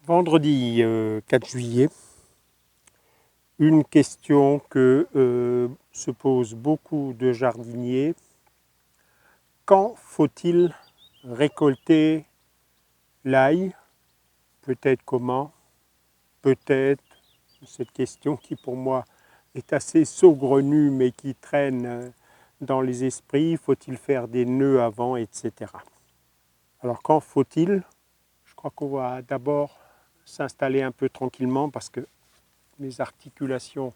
Vendredi 4 juillet, une question que se posent beaucoup de jardiniers. Quand faut-il récolter l'ail? Peut-être comment? Peut-être, cette question qui pour moi est assez saugrenue mais qui traîne dans les esprits, faut-il faire des nœuds avant, etc. Alors quand faut-il? Je crois qu'on va d'abord s'installer un peu tranquillement parce que mes articulations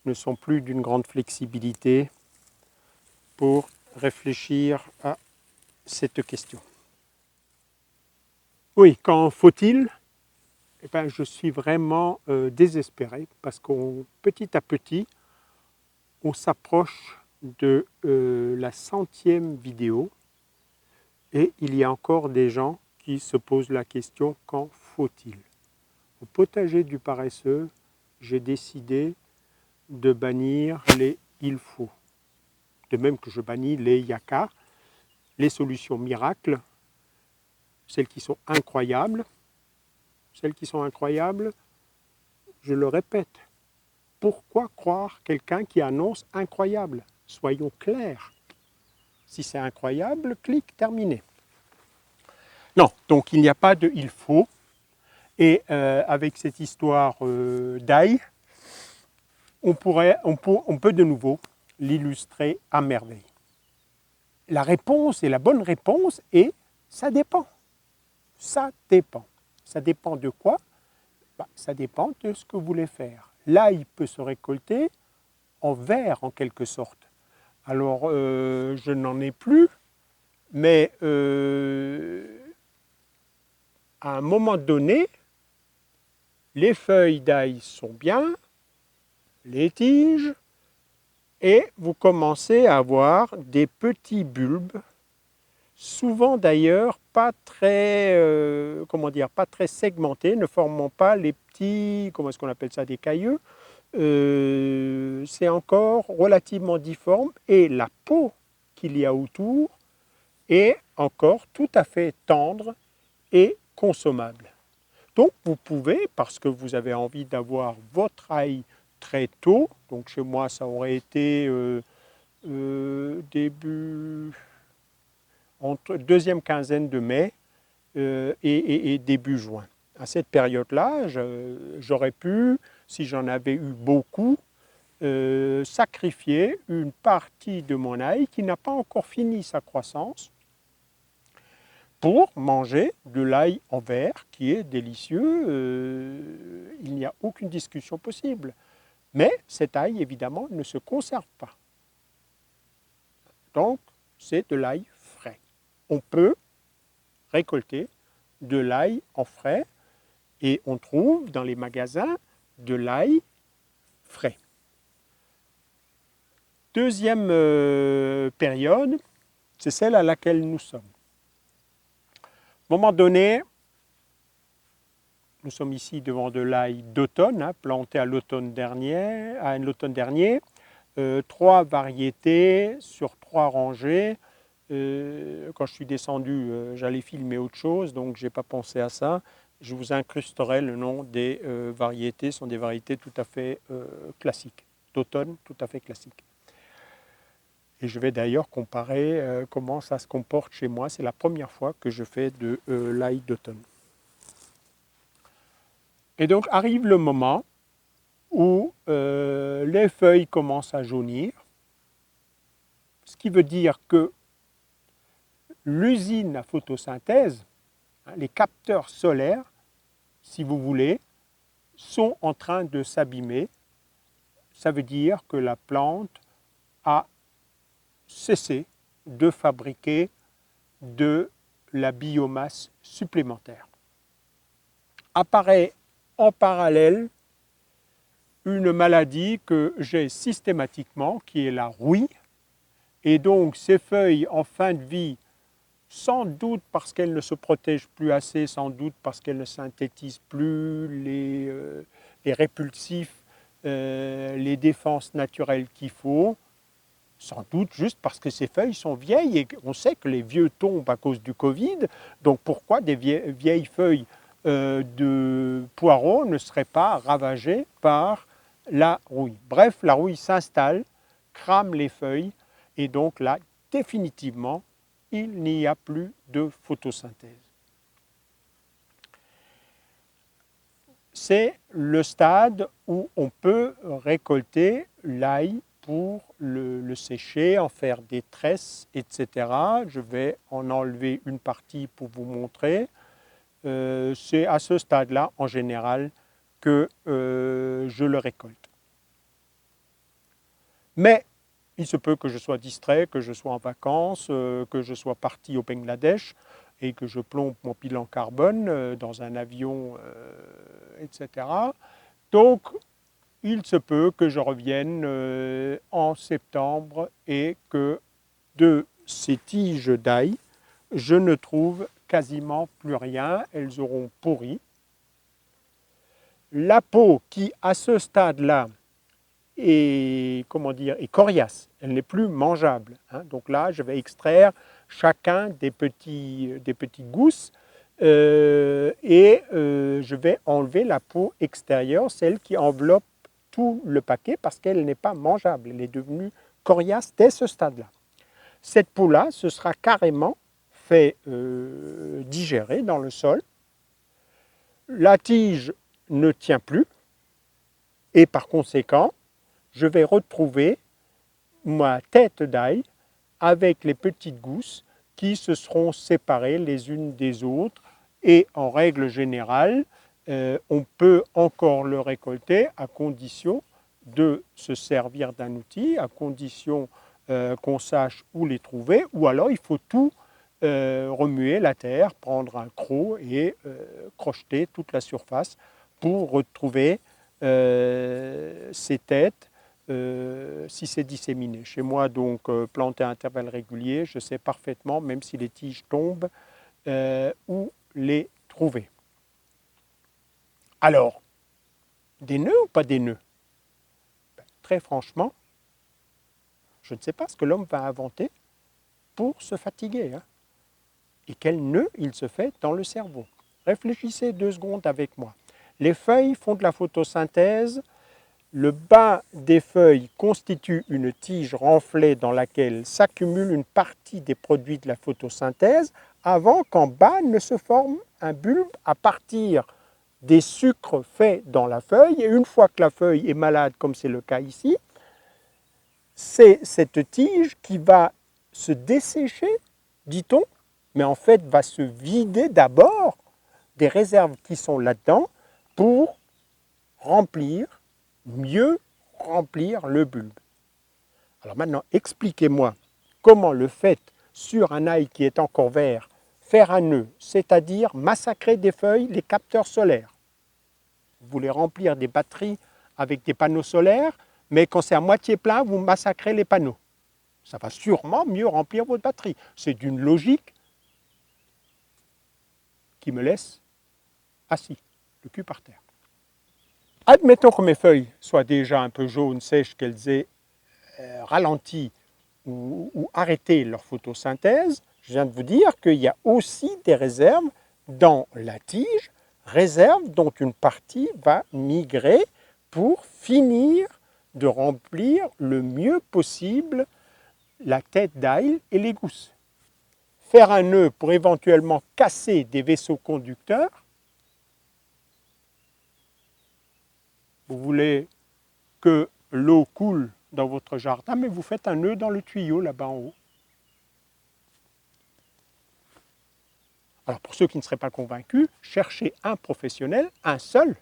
ne sont plus d'une grande flexibilité pour réfléchir à cette question. Oui, quand faut-il? Eh ben, je suis vraiment désespéré parce qu'on petit à petit, on s'approche de la 100e vidéo et il y a encore des gens qui se posent la question quand faut-il? Au potager du paresseux, j'ai décidé de bannir les il faut. De même que je bannis les yaka, les solutions miracles, celles qui sont incroyables. Celles qui sont incroyables, je le répète, pourquoi croire quelqu'un qui annonce incroyable? Soyons clairs. Si c'est incroyable, clique, terminé. Non, donc il n'y a pas de il faut. Et avec cette histoire d'ail, on peut de nouveau l'illustrer à merveille. La réponse et la bonne réponse est ça dépend. Ça dépend. Ça dépend de quoi? Ça dépend de ce que vous voulez faire. L'ail peut se récolter en verre en quelque sorte. Alors je n'en ai plus, mais à un moment donné, les feuilles d'ail sont bien, les tiges, et vous commencez à avoir des petits bulbes, souvent d'ailleurs pas très, pas très segmentés, ne formant pas les petits, comment est-ce qu'on appelle ça, des cailleux. C'est encore relativement difforme et la peau qu'il y a autour est encore tout à fait tendre et consommable. Donc vous pouvez, parce que vous avez envie d'avoir votre ail très tôt, donc chez moi ça aurait été entre deuxième quinzaine de mai et début juin. À cette période-là, j'aurais pu, si j'en avais eu beaucoup, sacrifier une partie de mon ail qui n'a pas encore fini sa croissance pour manger de l'ail en verre qui est délicieux. Il n'y a aucune discussion possible. Mais cet ail, évidemment, ne se conserve pas. Donc, c'est de l'ail frais. On peut récolter de l'ail en frais et on trouve dans les magasins de l'ail frais. Deuxième période, c'est celle à laquelle nous sommes. À un moment donné, nous sommes ici devant de l'ail d'automne, planté à l'automne dernier, 3 variétés sur 3 rangées. Quand je suis descendu, j'allais filmer autre chose, donc je n'ai pas pensé à ça. Je vous incrusterai le nom des variétés, ce sont des variétés tout à fait classiques, d'automne tout à fait classiques. Et je vais d'ailleurs comparer comment ça se comporte chez moi. C'est la première fois que je fais de l'ail d'automne. Et donc arrive le moment où les feuilles commencent à jaunir, ce qui veut dire que l'usine à photosynthèse, les capteurs solaires, si vous voulez, sont en train de s'abîmer. Ça veut dire que la plante a cessé de fabriquer de la biomasse supplémentaire. Apparaît en parallèle une maladie que j'ai systématiquement, qui est la rouille, et donc ces feuilles en fin de vie, sans doute parce qu'elles ne se protègent plus assez, sans doute parce qu'elles ne synthétisent plus les répulsifs, les défenses naturelles qu'il faut, sans doute juste parce que ces feuilles sont vieilles et on sait que les vieux tombent à cause du Covid, donc pourquoi des vieilles feuilles de poireaux ne serait pas ravagé par la rouille. Bref, la rouille s'installe, crame les feuilles et donc là, définitivement, il n'y a plus de photosynthèse. C'est le stade où on peut récolter l'ail pour le sécher, en faire des tresses, etc. Je vais en enlever une partie pour vous montrer. C'est à ce stade-là, en général, que je le récolte. Mais il se peut que je sois distrait, que je sois en vacances, que je sois parti au Bangladesh et que je plombe mon bilan carbone dans un avion, etc. Donc, il se peut que je revienne en septembre et que de ces tiges d'ail, je ne trouve quasiment plus rien. Elles auront pourri. La peau qui, à ce stade-là, est, est coriace, elle n'est plus mangeable. Hein. Donc là, je vais extraire chacun des petites gousses et je vais enlever la peau extérieure, celle qui enveloppe tout le paquet parce qu'elle n'est pas mangeable. Elle est devenue coriace dès ce stade-là. Cette peau-là, ce sera carrément fait digérer dans le sol. La tige ne tient plus et par conséquent, je vais retrouver ma tête d'ail avec les petites gousses qui se seront séparées les unes des autres. Et en règle générale, on peut encore le récolter à condition de se servir d'un outil, à condition qu'on sache où les trouver, ou alors il faut tout remuer la terre, prendre un croc et crocheter toute la surface pour retrouver ces têtes si c'est disséminé. Chez moi, donc, planté à intervalles réguliers, je sais parfaitement, même si les tiges tombent, où les trouver. Alors, des nœuds ou pas des nœuds? Très franchement, je ne sais pas ce que l'homme va inventer pour se fatiguer. Hein. Et quel nœud il se fait dans le cerveau. Réfléchissez 2 secondes avec moi. Les feuilles font de la photosynthèse. Le bas des feuilles constitue une tige renflée dans laquelle s'accumule une partie des produits de la photosynthèse avant qu'en bas ne se forme un bulbe à partir des sucres faits dans la feuille. Et une fois que la feuille est malade, comme c'est le cas ici, c'est cette tige qui va se dessécher, dit-on, mais en fait va se vider d'abord des réserves qui sont là-dedans pour mieux remplir le bulbe. Alors maintenant, expliquez-moi comment le fait sur un ail qui est encore vert, faire un nœud, c'est-à-dire massacrer des feuilles, les capteurs solaires. Vous voulez remplir des batteries avec des panneaux solaires, mais quand c'est à moitié plein, vous massacrez les panneaux. Ça va sûrement mieux remplir votre batterie. C'est d'une logique qui me laisse assis, le cul par terre. Admettons que mes feuilles soient déjà un peu jaunes, sèches, qu'elles aient ralenti ou arrêté leur photosynthèse. Je viens de vous dire qu'il y a aussi des réserves dans la tige, réserves dont une partie va migrer pour finir de remplir le mieux possible la tête d'ail et les gousses. Faire un nœud pour éventuellement casser des vaisseaux conducteurs. Vous voulez que l'eau coule dans votre jardin, mais vous faites un nœud dans le tuyau là-bas en haut. Alors pour ceux qui ne seraient pas convaincus, cherchez un professionnel, un seul,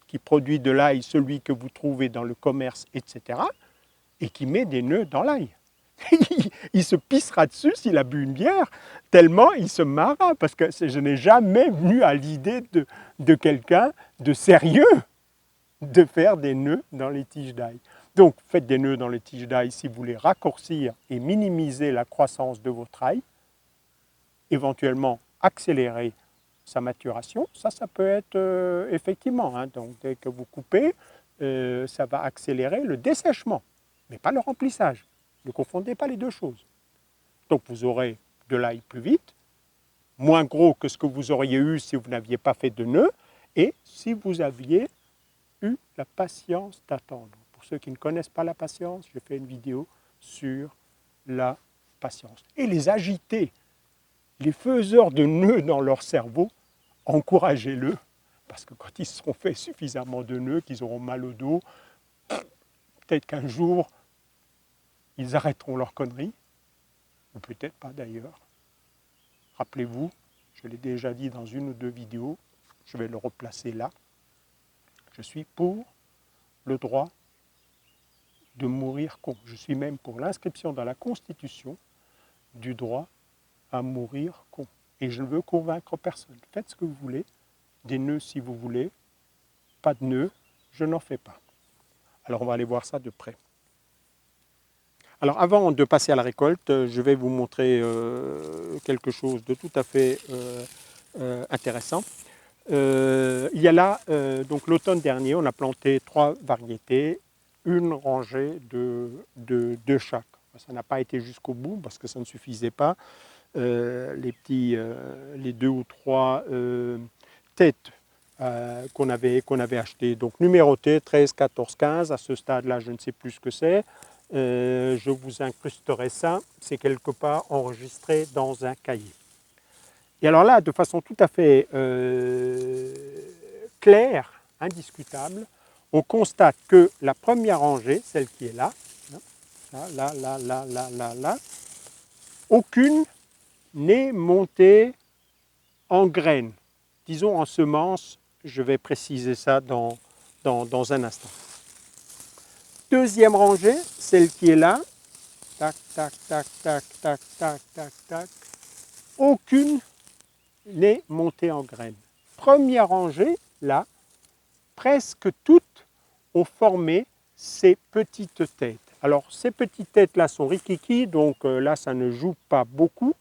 qui produit de l'ail, celui que vous trouvez dans le commerce, etc., et qui met des nœuds dans l'ail. Il se pissera dessus s'il a bu une bière, tellement il se marra, parce que je n'ai jamais venu à l'idée de quelqu'un de sérieux de faire des nœuds dans les tiges d'ail. Donc faites des nœuds dans les tiges d'ail si vous voulez raccourcir et minimiser la croissance de votre ail, éventuellement accélérer sa maturation. Ça peut être effectivement, hein, donc dès que vous coupez, ça va accélérer le dessèchement, mais pas le remplissage. Ne confondez pas les deux choses. Donc vous aurez de l'ail plus vite, moins gros que ce que vous auriez eu si vous n'aviez pas fait de nœud, et si vous aviez eu la patience d'attendre. Pour ceux qui ne connaissent pas la patience, je fais une vidéo sur la patience. Et les agiter, les faiseurs de nœuds dans leur cerveau, encouragez-le, parce que quand ils seront fait suffisamment de nœuds, qu'ils auront mal au dos, peut-être qu'un jour, ils arrêteront leur connerie, ou peut-être pas d'ailleurs. Rappelez-vous, je l'ai déjà dit dans une ou deux vidéos, je vais le replacer là, je suis pour le droit de mourir con. Je suis même pour l'inscription dans la Constitution du droit à mourir con. Et je ne veux convaincre personne. Faites ce que vous voulez, des nœuds si vous voulez, pas de nœuds, je n'en fais pas. Alors on va aller voir ça de près. Alors avant de passer à la récolte, je vais vous montrer quelque chose de tout à fait intéressant. Il y a là, donc l'automne dernier, on a planté 3 variétés, une rangée de chaque. Ça n'a pas été jusqu'au bout parce que ça ne suffisait pas. Les 2 ou 3 têtes qu'on avait achetées, donc numérotées, 13, 14, 15. À ce stade-là, je ne sais plus ce que c'est. Je vous incrusterai ça. C'est quelque part enregistré dans un cahier. Et alors là, de façon tout à fait claire, indiscutable, on constate que la première rangée, celle qui est là, là, aucune n'est montée en graines, disons en semences. Je vais préciser ça dans un instant. Deuxième rangée, celle qui est là, tac, tac, tac, tac, tac, tac, tac, tac, aucune n'est montée en graines. Première rangée, là, presque toutes ont formé ces petites têtes. Alors, ces petites têtes-là sont rikiki, donc là, ça ne joue pas beaucoup,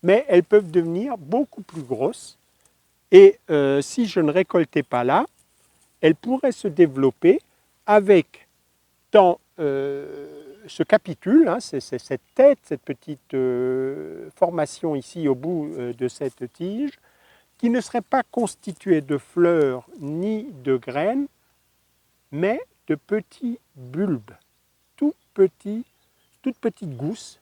mais elles peuvent devenir beaucoup plus grosses. Et si je ne récoltais pas là, elles pourraient se développer avec dans ce capitule, hein, c'est cette tête, cette petite formation ici au bout de cette tige, qui ne serait pas constituée de fleurs ni de graines, mais de petits bulbes, tout petits, toutes petites gousses,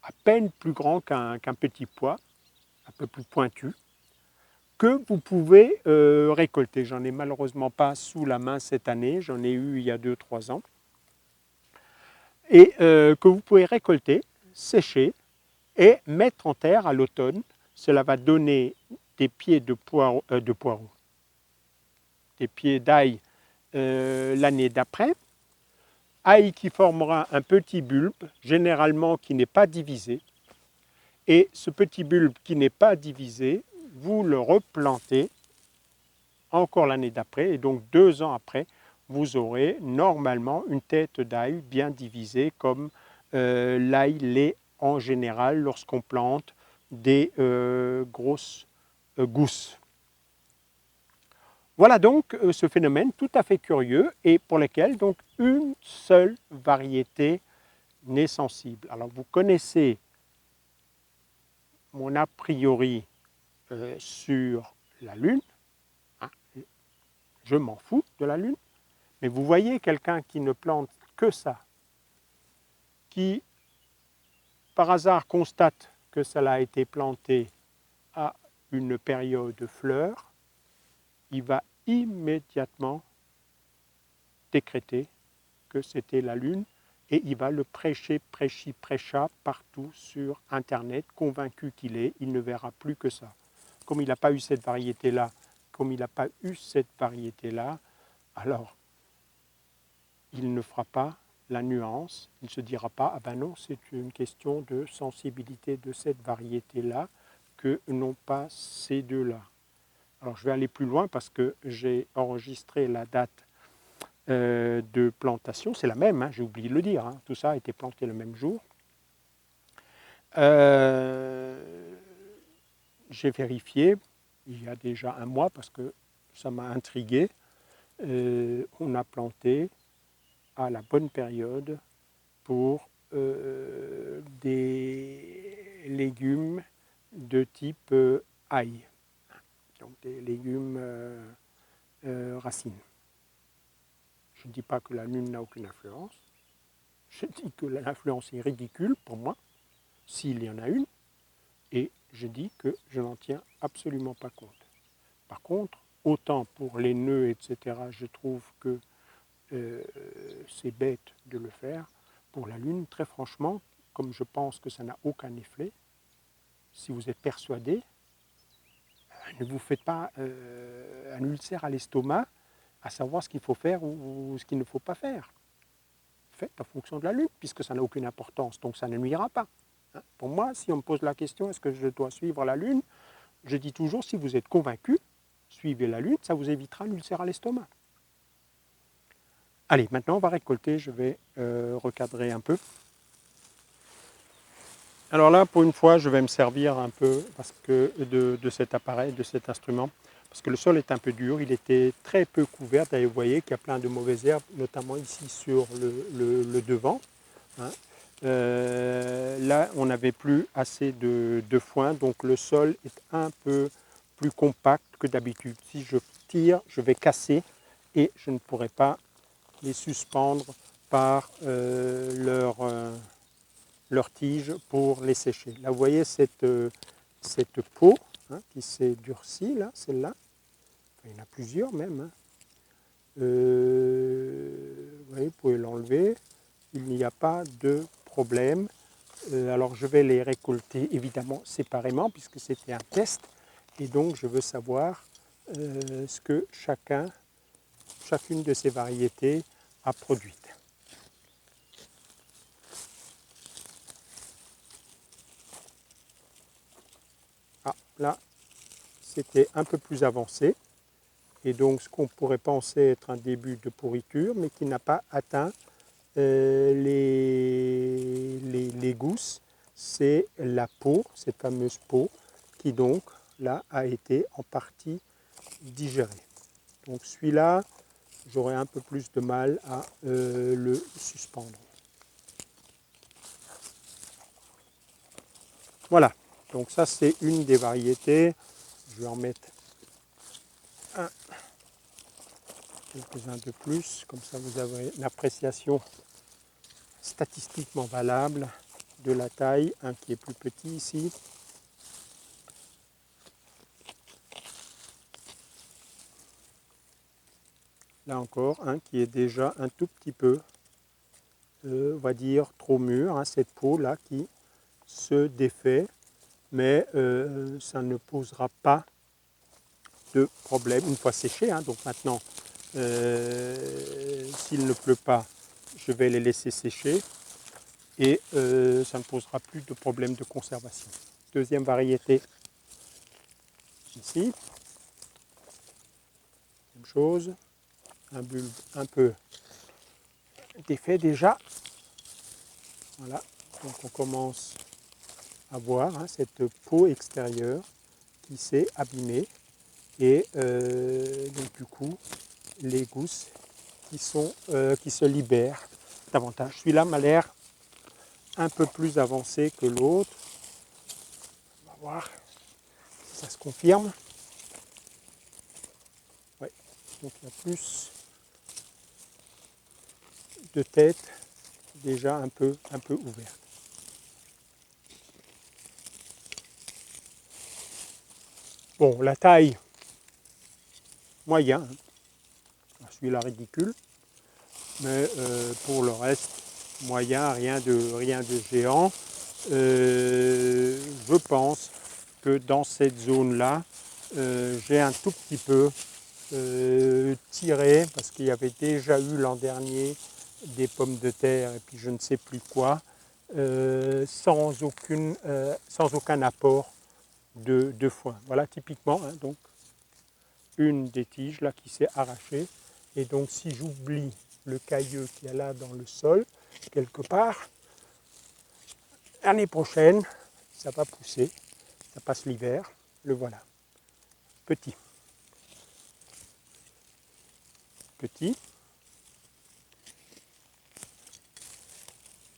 à peine plus grands qu'un petit pois, un peu plus pointus, que vous pouvez récolter. J'en ai malheureusement pas sous la main cette année, j'en ai eu il y a 2-3 ans, et que vous pouvez récolter, sécher et mettre en terre à l'automne. Cela va donner des pieds de poireaux, des pieds d'ail l'année d'après. Ail qui formera un petit bulbe, généralement qui n'est pas divisé. Et ce petit bulbe qui n'est pas divisé, vous le replantez encore l'année d'après, et donc 2 ans après, vous aurez normalement une tête d'ail bien divisée, comme l'ail l'est en général lorsqu'on plante des grosses gousses. Voilà donc ce phénomène tout à fait curieux et pour lequel donc une seule variété n'est sensible. Alors vous connaissez mon a priori sur la Lune. Hein, je m'en fous de la Lune, mais vous voyez quelqu'un qui ne plante que ça, qui par hasard constate que cela a été planté à une période de fleurs, il va immédiatement décréter que c'était la Lune et il va le prêcha partout sur Internet, convaincu qu'il est, il ne verra plus que ça. Comme il n'a pas eu cette variété-là, alors il ne fera pas la nuance, il ne se dira pas, ah ben non, c'est une question de sensibilité de cette variété-là que non pas ces deux-là. Alors je vais aller plus loin parce que j'ai enregistré la date de plantation, c'est la même, hein, j'ai oublié de le dire, hein, tout ça a été planté le même jour. J'ai vérifié, il y a déjà un mois parce que ça m'a intrigué, on a planté à la bonne période pour des légumes de type ail, donc des légumes racines. Je ne dis pas que la Lune n'a aucune influence, je dis que l'influence est ridicule pour moi, s'il y en a une, et je dis que je n'en tiens absolument pas compte. Par contre, autant pour les nœuds, etc., je trouve que c'est bête de le faire. Pour la Lune, très franchement, comme je pense que ça n'a aucun effet, si vous êtes persuadé, ne vous faites pas un ulcère à l'estomac à savoir ce qu'il faut faire ou ce qu'il ne faut pas faire. Faites en fonction de la Lune, puisque ça n'a aucune importance, donc ça ne nuira pas. Pour moi, si on me pose la question, est-ce que je dois suivre la Lune, je dis toujours, si vous êtes convaincu, suivez la Lune, ça vous évitera l'ulcère à l'estomac. Allez, maintenant on va récolter, je vais recadrer un peu. Alors là, pour une fois, je vais me servir un peu parce que de cet appareil, de cet instrument, parce que le sol est un peu dur, il était très peu couvert. D'ailleurs, vous voyez qu'il y a plein de mauvaises herbes, notamment ici sur le devant. Hein. Là, on n'avait plus assez de foin, donc le sol est un peu plus compact que d'habitude. Si je tire, je vais casser et je ne pourrai pas les suspendre par leur tige pour les sécher. Là, vous voyez cette peau qui s'est durcie, là, celle-là. Il y en a plusieurs même. Vous voyez, vous pouvez l'enlever. Il n'y a pas de problème. Alors, je vais les récolter évidemment séparément puisque c'était un test. Et donc, je veux savoir ce que chacune de ces variétés a produite. Ah, là, c'était un peu plus avancé. Et donc, ce qu'on pourrait penser être un début de pourriture, mais qui n'a pas atteint les gousses, c'est la peau, cette fameuse peau, qui donc, là, a été en partie digérée. Donc, celui-là, j'aurais un peu plus de mal à le suspendre. Voilà, donc ça, c'est une des variétés. Je vais en mettre quelques-uns de plus, comme ça vous avez une appréciation statistiquement valable de la taille, un qui est plus petit ici. Là encore, un qui est déjà un tout petit peu, on va dire, trop mûr, cette peau-là qui se défait, mais ça ne posera pas de problème une fois séché. Donc maintenant, s'il ne pleut pas, je vais les laisser sécher et ça ne posera plus de problème de conservation. Deuxième variété, ici, même chose, un bulbe un peu défait déjà. Voilà, donc on commence à voir cette peau extérieure qui s'est abîmée et donc du coup les gousses qui se libèrent davantage. Celui-là m'a l'air un peu plus avancé que l'autre. On va voir si ça se confirme. Ouais, donc il y a plus de tête déjà un peu ouverte. Bon, la taille, moyen. Celui-là ridicule. Mais pour le reste, moyen, rien de géant. Je pense que dans cette zone-là, j'ai un tout petit peu tiré, parce qu'il y avait déjà eu l'an dernier des pommes de terre et puis je ne sais plus quoi, sans aucun apport de foin. Voilà typiquement donc une des tiges là qui s'est arrachée. Et donc si j'oublie le cailleux qu'il y a là dans le sol, quelque part, l'année prochaine, ça va pousser, ça passe l'hiver, le voilà. Petit. Petit.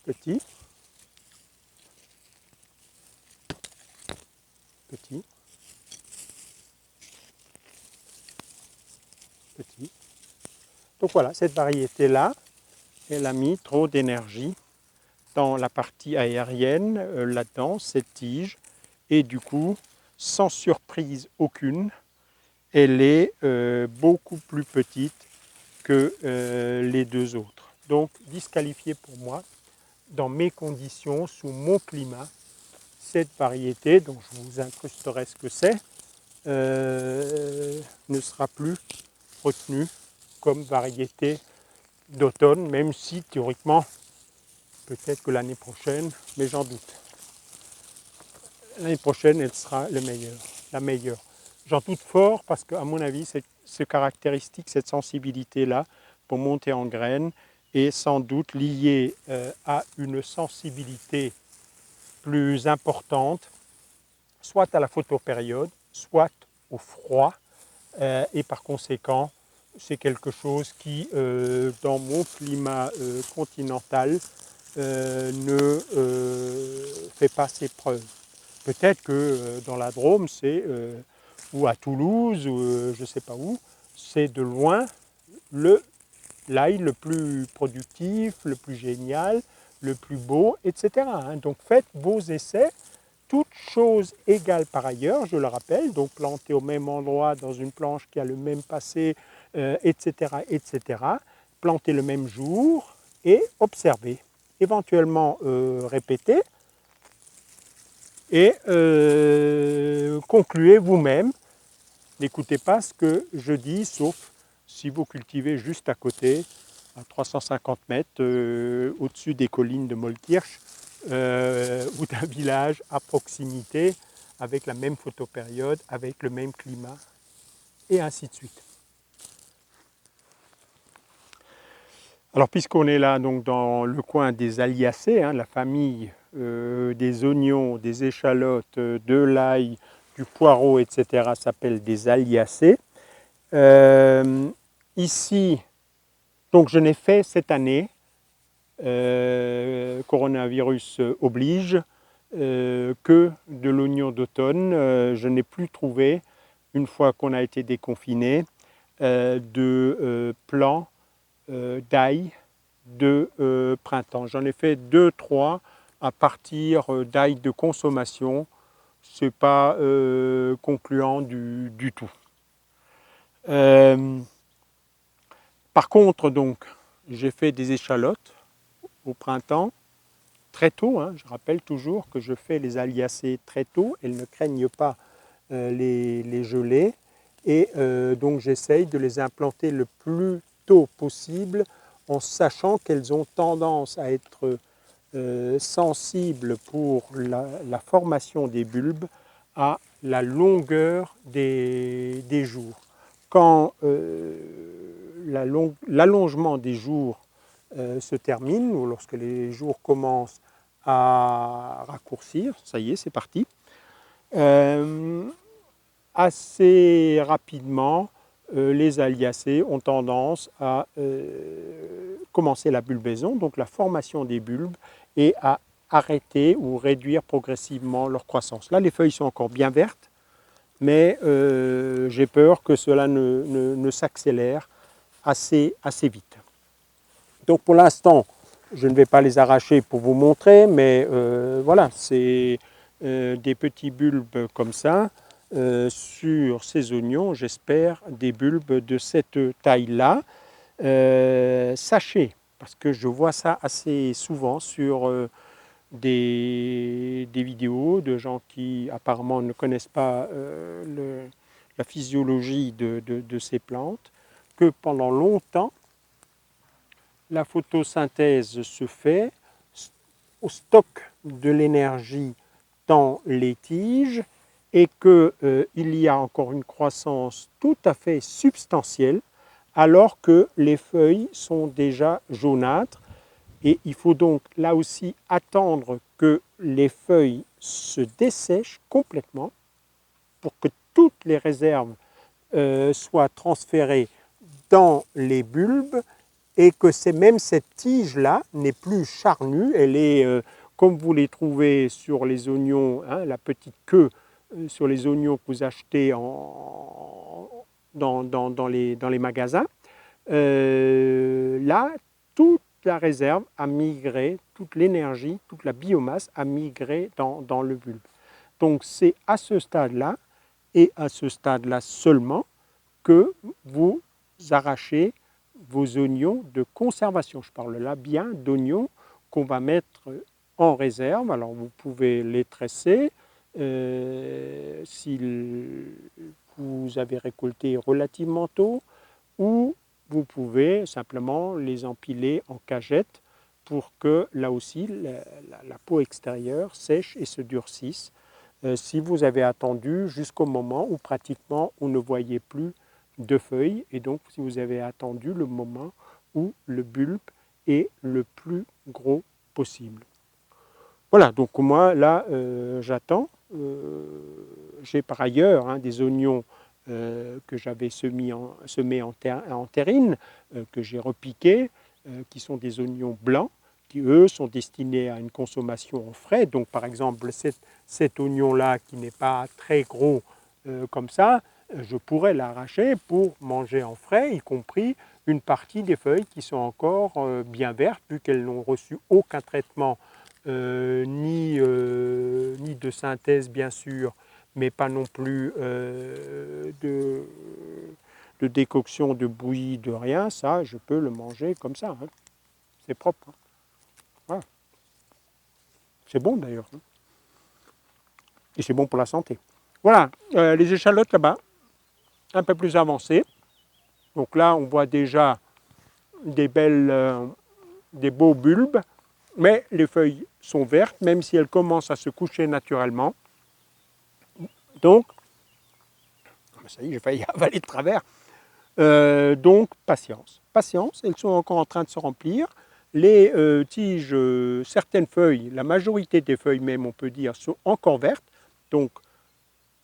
Petit. petit. Petit. Donc voilà, cette variété-là, elle a mis trop d'énergie dans la partie aérienne, là-dedans, cette tige, et du coup, sans surprise aucune, elle est beaucoup plus petite que les deux autres. Donc disqualifiée pour moi, dans mes conditions, sous mon climat, cette variété, dont je vous incrusterai ce que c'est, ne sera plus retenue comme variété d'automne, même si théoriquement, peut-être que l'année prochaine, mais j'en doute. L'année prochaine, elle sera la meilleure. J'en doute fort parce qu'à mon avis, ce caractéristique, cette sensibilité-là, pour monter en graines, est sans doute liée à une sensibilité plus importante, soit à la photopériode, soit au froid, et par conséquent, c'est quelque chose qui, dans mon climat continental, ne fait pas ses preuves. Peut-être que dans la Drôme, ou à Toulouse, ou je ne sais pas où, c'est de loin l'ail le plus productif, le plus génial, le plus beau, etc. Donc faites vos essais, toutes choses égales par ailleurs, je le rappelle, donc planté au même endroit, dans une planche qui a le même passé, etc., etc. Planter le même jour et observer. Éventuellement répéter et concluez vous-même. N'écoutez pas ce que je dis, sauf si vous cultivez juste à côté, à 350 mètres, au-dessus des collines de Mollkirch, ou d'un village à proximité, avec la même photopériode, avec le même climat, et ainsi de suite. Alors puisqu'on est là donc dans le coin des Alliacées, la famille des oignons, des échalotes, de l'ail, du poireau, etc. s'appelle des Alliacées. Ici, donc je n'ai fait cette année, coronavirus oblige, que de l'oignon d'automne. Je n'ai plus trouvé, une fois qu'on a été déconfiné, de plants d'ail de printemps. J'en ai fait 2-3 à partir d'ail de consommation. Ce n'est pas concluant du tout. Par contre, donc, j'ai fait des échalotes au printemps, très tôt. Je rappelle toujours que je fais les Alliacées très tôt. Elles ne craignent pas les gelées. Et donc, j'essaye de les implanter le plus tôt possible en sachant qu'elles ont tendance à être sensibles pour la formation des bulbes à la longueur des jours. Quand l'allongement des jours se termine, ou lorsque les jours commencent à raccourcir, ça y est, c'est parti, assez rapidement, les Alliacées ont tendance à commencer la bulbaison, donc la formation des bulbes, et à arrêter ou réduire progressivement leur croissance. Là, les feuilles sont encore bien vertes, mais j'ai peur que cela ne s'accélère assez vite. Donc pour l'instant, je ne vais pas les arracher pour vous montrer, mais voilà, c'est des petits bulbes comme ça. Sur ces oignons, j'espère des bulbes de cette taille-là. Sachez, parce que je vois ça assez souvent sur des vidéos de gens qui apparemment ne connaissent pas la physiologie de ces plantes, que pendant longtemps, la photosynthèse se fait, au stock de l'énergie dans les tiges, et qu'il y a encore une croissance tout à fait substantielle, alors que les feuilles sont déjà jaunâtres. Et il faut donc là aussi attendre que les feuilles se dessèchent complètement pour que toutes les réserves soient transférées dans les bulbes, et que même cette tige-là n'est plus charnue, elle est comme vous les trouvez sur les oignons, la petite queue sur les oignons que vous achetez dans les magasins, là, toute la réserve a migré, toute l'énergie, toute la biomasse a migré dans le bulbe. Donc c'est à ce stade-là, et à ce stade-là seulement, que vous arrachez vos oignons de conservation. Je parle là bien d'oignons qu'on va mettre en réserve. Alors vous pouvez les tresser si vous avez récolté relativement tôt, ou vous pouvez simplement les empiler en cagette pour que là aussi la peau extérieure sèche et se durcisse. Si vous avez attendu jusqu'au moment où pratiquement on ne voyait plus de feuilles, et donc si vous avez attendu le moment où le bulbe est le plus gros possible. Voilà, donc moi là j'attends. J'ai par ailleurs des oignons que j'avais semés en terrine, que j'ai repiqués, qui sont des oignons blancs, qui eux sont destinés à une consommation en frais. Donc par exemple cet oignon-là qui n'est pas très gros comme ça, je pourrais l'arracher pour manger en frais, y compris une partie des feuilles qui sont encore bien vertes, vu qu'elles n'ont reçu aucun traitement, ni de synthèse bien sûr, mais pas non plus de décoction, de bouillie, de rien. Ça, je peux le manger comme ça. Hein. C'est propre. Hein. Voilà. C'est bon d'ailleurs. Hein. Et c'est bon pour la santé. Voilà, les échalotes là-bas, un peu plus avancées. Donc là, on voit déjà des beaux bulbes, mais les feuilles sont vertes, même si elles commencent à se coucher naturellement. Donc, ça y est, j'ai failli avaler de travers. Donc, patience. Patience, elles sont encore en train de se remplir. Les tiges, certaines feuilles, la majorité des feuilles même, on peut dire, sont encore vertes. Donc,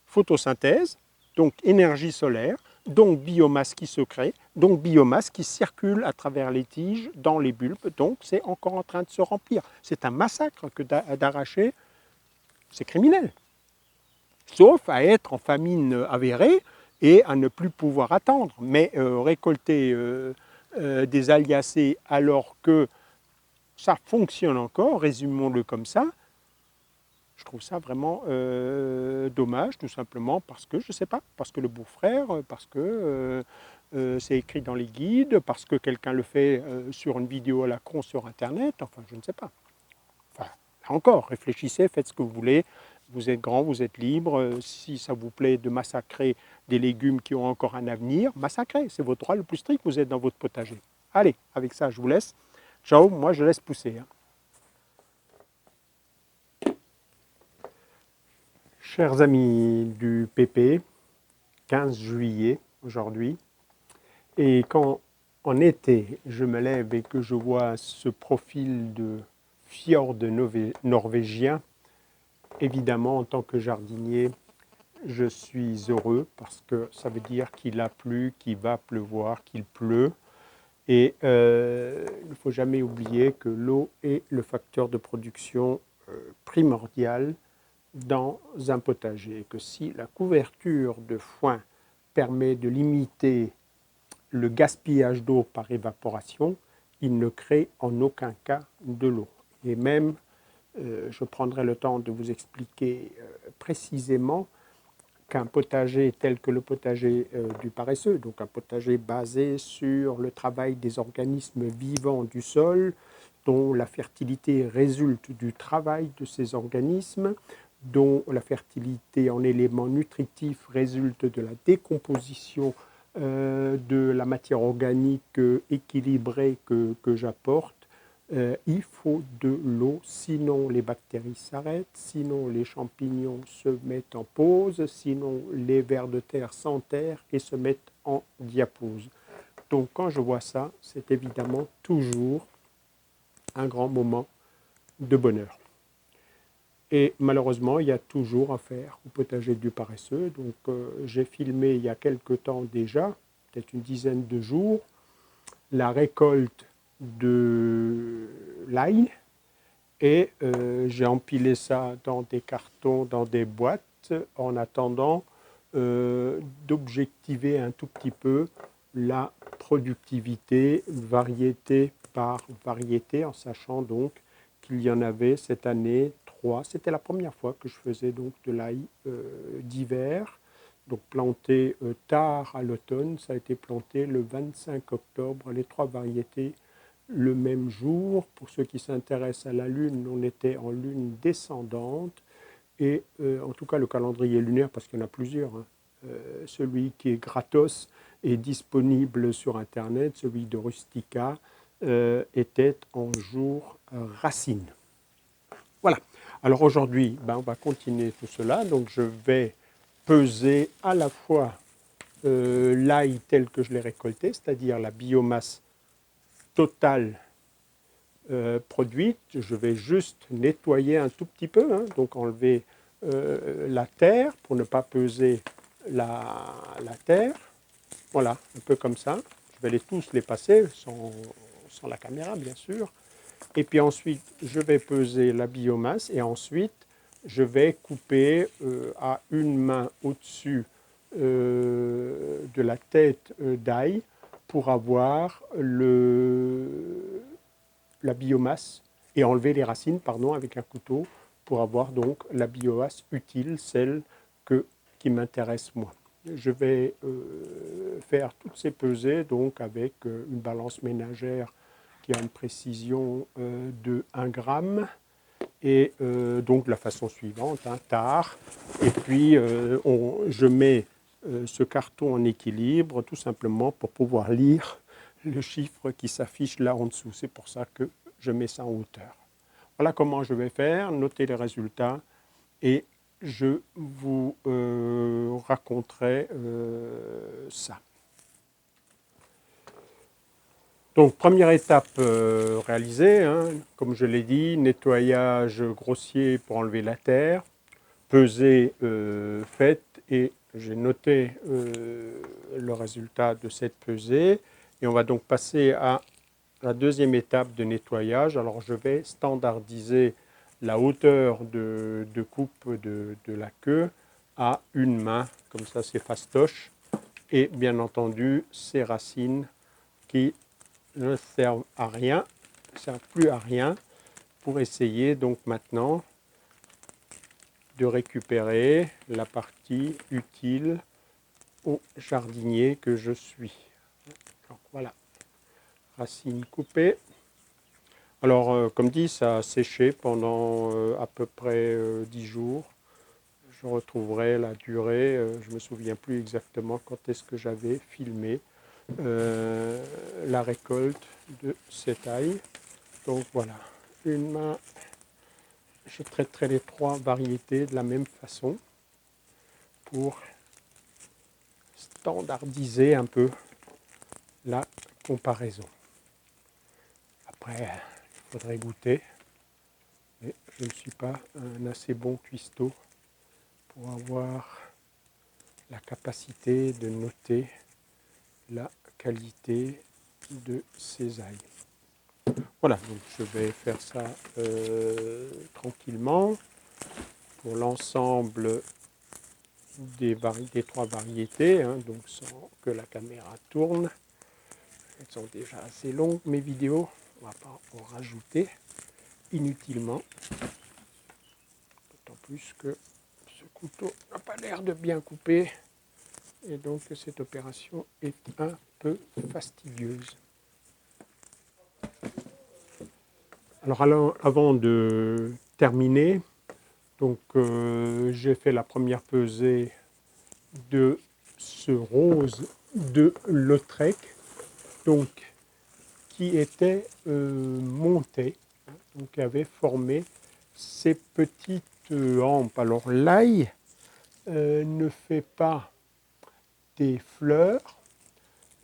photosynthèse, donc énergie solaire, donc biomasse qui se crée, donc biomasse qui circule à travers les tiges dans les bulbes. Donc, c'est encore en train de se remplir. C'est un massacre que d'arracher, c'est criminel. Sauf à être en famine avérée et à ne plus pouvoir attendre. Mais récolter des aliacées alors que ça fonctionne encore, résumons-le comme ça, je trouve ça vraiment dommage, tout simplement parce que, je ne sais pas, parce que le beau-frère, parce que c'est écrit dans les guides, parce que quelqu'un le fait sur une vidéo à la con sur Internet, enfin, je ne sais pas. Enfin, là encore, réfléchissez, faites ce que vous voulez. Vous êtes grand, vous êtes libre. Si ça vous plaît de massacrer des légumes qui ont encore un avenir, massacrez. C'est votre droit le plus strict, vous êtes dans votre potager. Allez, avec ça, je vous laisse. Ciao, moi je laisse pousser. Hein. Chers amis du PP, 15 juillet aujourd'hui, et quand en été je me lève et que je vois ce profil de fjord norvégien, évidemment en tant que jardinier, je suis heureux parce que ça veut dire qu'il a plu, qu'il va pleuvoir, qu'il pleut. Et il ne faut jamais oublier que l'eau est le facteur de production primordial dans un potager. Et que si la couverture de foin permet de limiter le gaspillage d'eau par évaporation, il ne crée en aucun cas de l'eau. Et même, je prendrai le temps de vous expliquer précisément qu'un potager tel que le potager du paresseux, donc un potager basé sur le travail des organismes vivants du sol, dont la fertilité résulte du travail de ces organismes, dont la fertilité en éléments nutritifs résulte de la décomposition de la matière organique équilibrée que j'apporte. Il faut de l'eau, sinon les bactéries s'arrêtent, sinon les champignons se mettent en pause, sinon les vers de terre s'enterrent et se mettent en diapause. Donc quand je vois ça, c'est évidemment toujours un grand moment de bonheur. Et malheureusement, il y a toujours à faire au potager du paresseux. Donc j'ai filmé il y a quelque temps déjà, peut-être une dizaine de jours, la récolte de l'ail et j'ai empilé ça dans des cartons, dans des boîtes suite en attendant d'objectiver un tout petit peu la productivité variété par variété, en sachant donc qu'il y en avait cette année 3. C'était la première fois que je faisais donc de l'ail d'hiver, donc planté tard à l'automne. Ça a été planté le 25 octobre, les 3 variétés le même jour. Pour ceux qui s'intéressent à la Lune, on était en lune descendante. Et en tout cas, le calendrier lunaire, parce qu'il y en a plusieurs, hein, celui qui est gratos et disponible sur Internet, celui de Rustica, était en jour racine. Voilà. Alors aujourd'hui, on va continuer tout cela. Donc je vais peser à la fois l'ail tel que je l'ai récolté, c'est-à-dire la biomasse totale produite. Je vais juste nettoyer un tout petit peu, hein, donc enlever la terre pour ne pas peser la terre. Voilà, un peu comme ça. Je vais tous les passer, sans la caméra bien sûr. Et puis ensuite, je vais peser la biomasse et ensuite, je vais couper à une main au-dessus de la tête d'ail pour avoir la biomasse et enlever les racines, avec un couteau pour avoir donc la biomasse utile, celle qui m'intéresse moi. Je vais faire toutes ces pesées donc avec une balance ménagère qui a une précision de 1 gramme. Et donc de la façon suivante, hein, tard. Et puis je mets ce carton en équilibre tout simplement pour pouvoir lire le chiffre qui s'affiche là en dessous. C'est pour ça que je mets ça en hauteur. Voilà comment je vais faire, noter les résultats et je vous raconterai ça. Donc, première étape réalisée, hein, comme je l'ai dit, nettoyage grossier pour enlever la terre, pesée faite et j'ai noté le résultat de cette pesée. Et on va donc passer à la deuxième étape de nettoyage. Alors, je vais standardiser la hauteur de coupe de la queue à une main, comme ça c'est fastoche. Et bien entendu, ces racines qui ne servent à rien, ne servent plus à rien, pour essayer donc maintenant de récupérer la partie utile au jardinier que je suis. Donc voilà, racines coupées. Alors comme dit, ça a séché pendant à peu près 10 jours. Je retrouverai la durée, je ne me souviens plus exactement quand est-ce que j'avais filmé la récolte de cet ail. Donc voilà, une main, je traiterai les 3 variétés de la même façon pour standardiser un peu la comparaison. Après, il faudrait goûter, mais je ne suis pas un assez bon cuistot pour avoir la capacité de noter la qualité de ces ails. Voilà, donc je vais faire ça tranquillement pour l'ensemble des 3 variétés, hein, donc sans que la caméra tourne. Elles sont déjà assez longues mes vidéos, on ne va pas en rajouter inutilement. D'autant plus que ce couteau n'a pas l'air de bien couper et donc cette opération est un peu fastidieuse. Alors avant de terminer, donc j'ai fait la première pesée de ce rose de Lautrec, donc qui était monté, donc qui avait formé ces petites hampes. Alors l'ail ne fait pas des fleurs.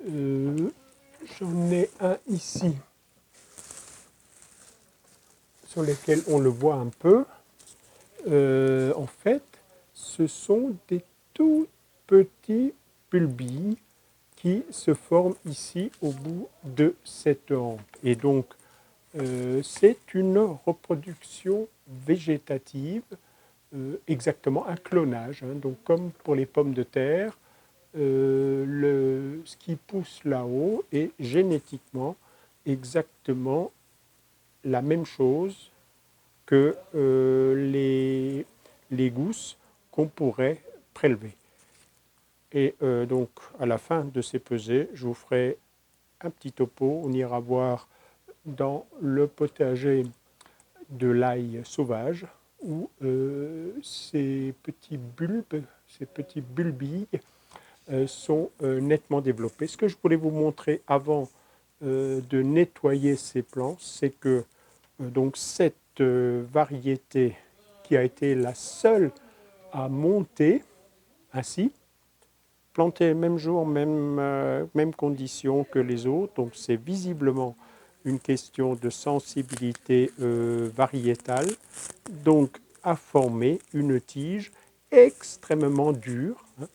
J'en ai un ici sur lesquels on le voit un peu. En fait, ce sont des tout petits bulbilles qui se forment ici au bout de cette hampe. Et donc, c'est une reproduction végétative exactement un clonage, hein. Donc comme pour les pommes de terre, ce qui pousse là-haut est génétiquement exactement la même chose que les gousses qu'on pourrait prélever. Et donc à la fin de ces pesées, je vous ferai un petit topo. On ira voir dans le potager de l'ail sauvage où ces petits bulbes, ces petits bulbilles sont nettement développés. Ce que je voulais vous montrer avant de nettoyer ces plants, c'est que donc cette variété qui a été la seule à monter ainsi, plantée même jour, même conditions que les autres, donc c'est visiblement une question de sensibilité variétale, donc a formé une tige extrêmement dure, hein,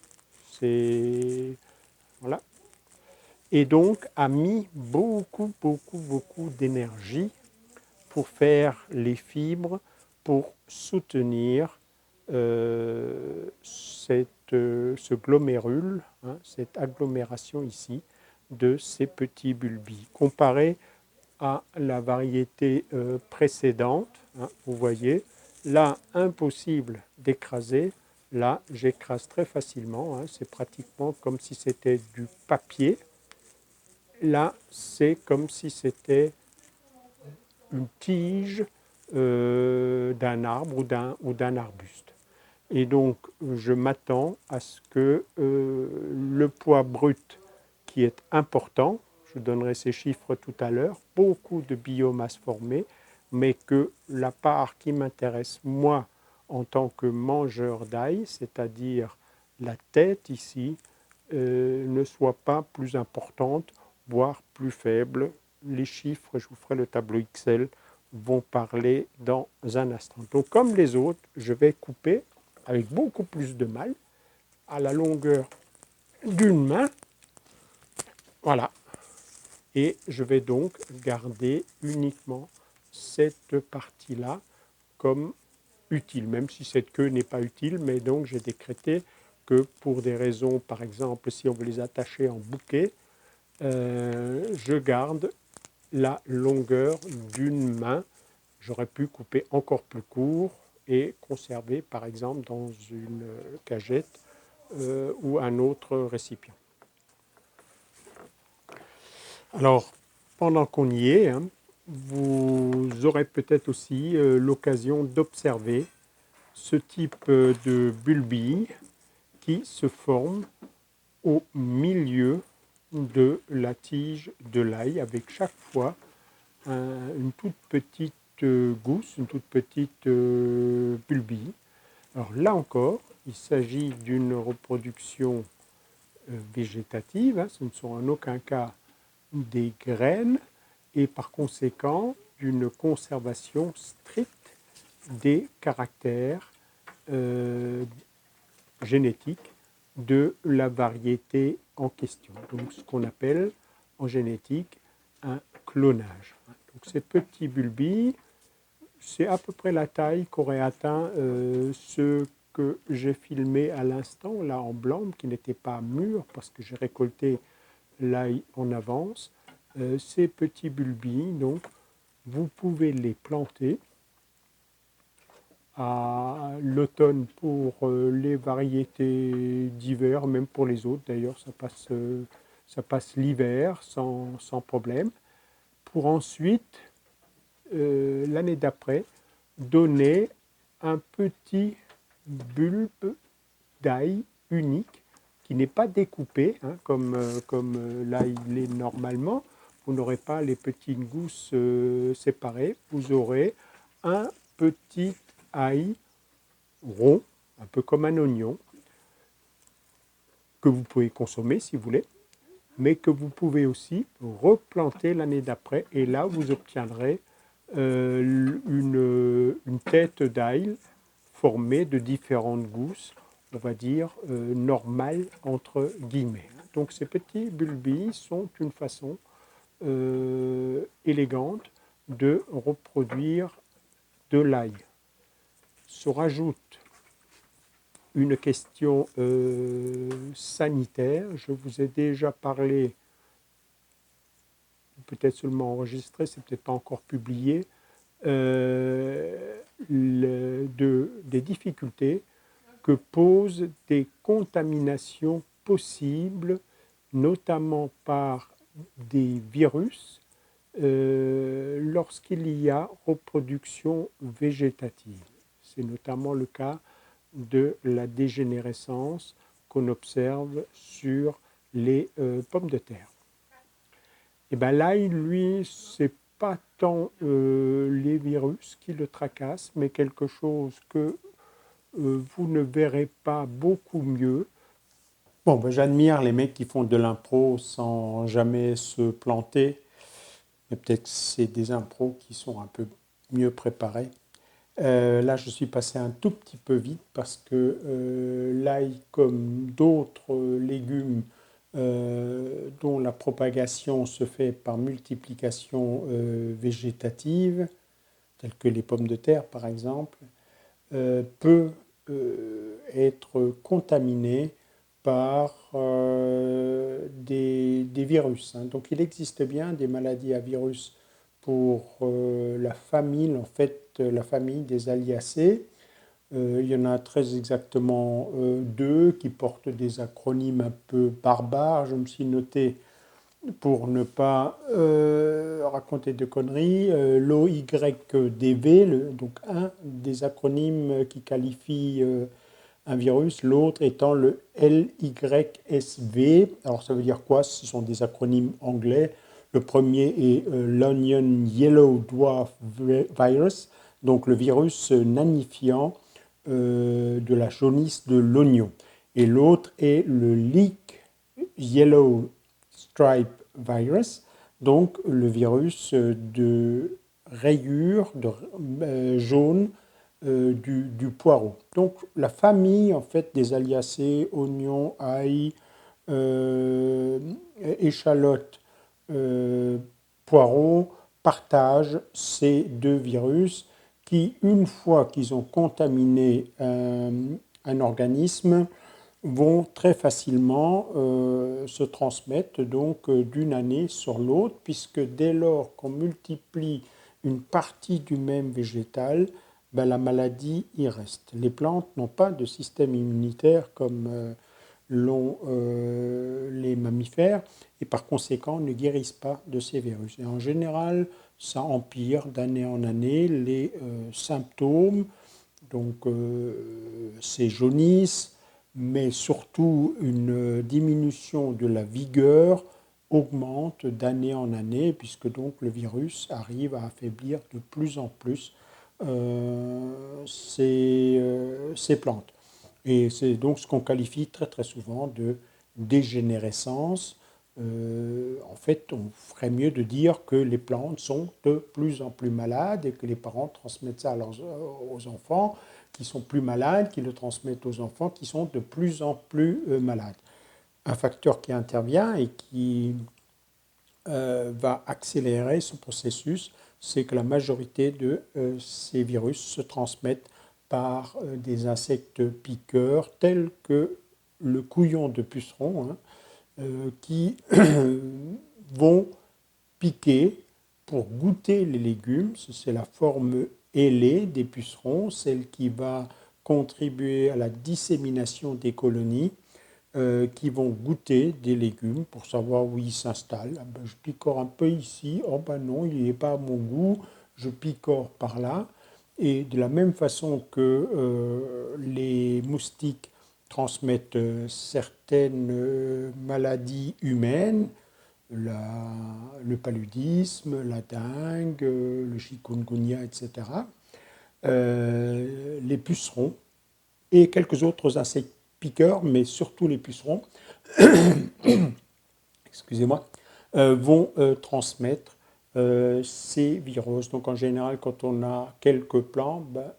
voilà, et donc a mis beaucoup d'énergie pour faire les fibres, pour soutenir ce glomérule, hein, cette agglomération ici de ces petits bulbilles. Comparé à la variété précédente, hein, vous voyez, là, impossible d'écraser. Là, j'écrase très facilement, hein, c'est pratiquement comme si c'était du papier. Là, c'est comme si c'était une tige d'un arbre ou d'un arbuste. Et donc, je m'attends à ce que le poids brut, qui est important, je donnerai ces chiffres tout à l'heure, beaucoup de biomasse formée, mais que la part qui m'intéresse, moi, en tant que mangeur d'ail, c'est-à-dire la tête ici, ne soit pas plus importante, voire plus faible. Les chiffres, je vous ferai le tableau Excel, vont parler dans un instant. Donc, comme les autres, je vais couper avec beaucoup plus de mal, à la longueur d'une main. Voilà. Et je vais donc garder uniquement cette partie-là comme utile, même si cette queue n'est pas utile, mais donc j'ai décrété que pour des raisons, par exemple, si on veut les attacher en bouquet, je garde la longueur d'une main. J'aurais pu couper encore plus court et conserver, par exemple, dans une cagette ou un autre récipient. Alors, pendant qu'on y est, hein, vous aurez peut-être aussi l'occasion d'observer ce type de bulbilles qui se forment au milieu de la tige de l'ail, avec chaque fois une toute petite gousse, une toute petite bulbille. Alors là encore, il s'agit d'une reproduction végétative, hein, ce ne sont en aucun cas des graines, et par conséquent d'une conservation stricte des caractères génétiques de la variété en question. Donc ce qu'on appelle en génétique un clonage. Donc ces petits bulbilles, c'est à peu près la taille qu'aurait atteint ce que j'ai filmé à l'instant, là en blanc, qui n'était pas mûr parce que j'ai récolté l'ail en avance. Ces petits bulbilles, donc, vous pouvez les planter à l'automne pour les variétés d'hiver, même pour les autres d'ailleurs, ça passe l'hiver sans problème, pour ensuite, l'année d'après, donner un petit bulbe d'ail unique qui n'est pas découpé, hein, comme l'ail l'est normalement. Vous n'aurez pas les petites gousses séparées, vous aurez un petit ail rond, un peu comme un oignon, que vous pouvez consommer si vous voulez, mais que vous pouvez aussi replanter l'année d'après. Et là, vous obtiendrez une tête d'ail formée de différentes gousses, on va dire normales entre guillemets. Donc ces petits bulbilles sont une façon élégante de reproduire de l'ail. Se rajoute une question sanitaire. Je vous ai déjà parlé, peut-être seulement enregistré, c'est peut-être pas encore publié, des difficultés que posent des contaminations possibles, notamment par des virus, lorsqu'il y a reproduction végétative. C'est notamment le cas de la dégénérescence qu'on observe sur les pommes de terre. Et bien là, lui, c'est pas tant les virus qui le tracassent, mais quelque chose que vous ne verrez pas beaucoup mieux. Bon, ben, j'admire les mecs qui font de l'impro sans jamais se planter, mais peut-être que c'est des impros qui sont un peu mieux préparés. Là, je suis passé un tout petit peu vite parce que l'ail, comme d'autres légumes dont la propagation se fait par multiplication végétative, telles que les pommes de terre par exemple, peut être contaminé par des virus. Donc il existe bien des maladies à virus pour la famille, en fait, la famille des Aliacées. Il y en a très exactement deux qui portent des acronymes un peu barbares. Je me suis noté, pour ne pas raconter de conneries, l'OYDV, donc un des acronymes qui qualifie un virus, l'autre étant le LYSV. Alors ça veut dire quoi? Ce sont des acronymes anglais. Le premier est l'Onion Yellow Dwarf Virus, donc le virus nanifiant de la jaunisse de l'oignon. Et l'autre est le Leek Yellow Stripe Virus, donc le virus de rayure jaune du poireau. Donc la famille en fait des Aliacées, oignons, ail, échalotes, poireaux partagent ces deux virus qui, une fois qu'ils ont contaminé un organisme, vont très facilement se transmettre donc d'une année sur l'autre, puisque dès lors qu'on multiplie une partie du même végétal, ben, la maladie y reste. Les plantes n'ont pas de système immunitaire comme l'ont les mammifères, et par conséquent ne guérissent pas de ces virus. Et en général, ça empire d'année en année les symptômes, donc c'est jaunisse, mais surtout une diminution de la vigueur augmente d'année en année, puisque donc le virus arrive à affaiblir de plus en plus ces plantes. Et c'est donc ce qu'on qualifie très très souvent de dégénérescence. En fait, on ferait mieux de dire que les plantes sont de plus en plus malades et que les parents transmettent ça aux enfants qui sont plus malades, qui le transmettent aux enfants qui sont de plus en plus malades. Un facteur qui intervient et qui va accélérer ce processus, c'est que la majorité de ces virus se transmettent par des insectes piqueurs tels que le couillon de puceron, qui vont piquer pour goûter les légumes. C'est la forme ailée des pucerons, celle qui va contribuer à la dissémination des colonies qui vont goûter des légumes pour savoir où ils s'installent. Ah ben, je picore un peu ici, oh ben non, il n'est pas à mon goût, je picore par là. Et de la même façon que les moustiques transmettent certaines maladies humaines, le paludisme, la dengue, le chikungunya, etc., les pucerons et quelques autres insectes piqueurs, mais surtout les pucerons, excusez-moi, vont transmettre ces virus. Donc en général, quand on a quelques plants, ben,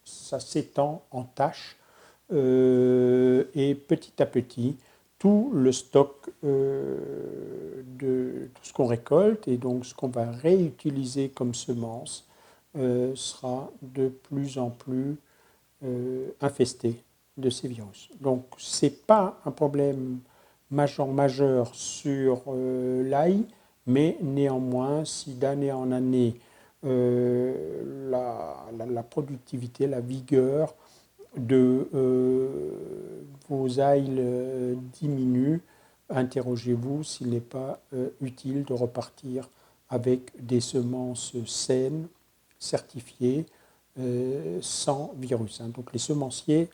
ça s'étend en taches et petit à petit, tout le stock de tout ce qu'on récolte et donc ce qu'on va réutiliser comme semence sera de plus en plus infesté de ces virus. Donc, ce n'est pas un problème majeur sur l'ail, mais néanmoins, si d'année en année, la productivité, la vigueur de vos ails diminue, interrogez-vous s'il n'est pas utile de repartir avec des semences saines, certifiées, sans virus. Donc les semenciers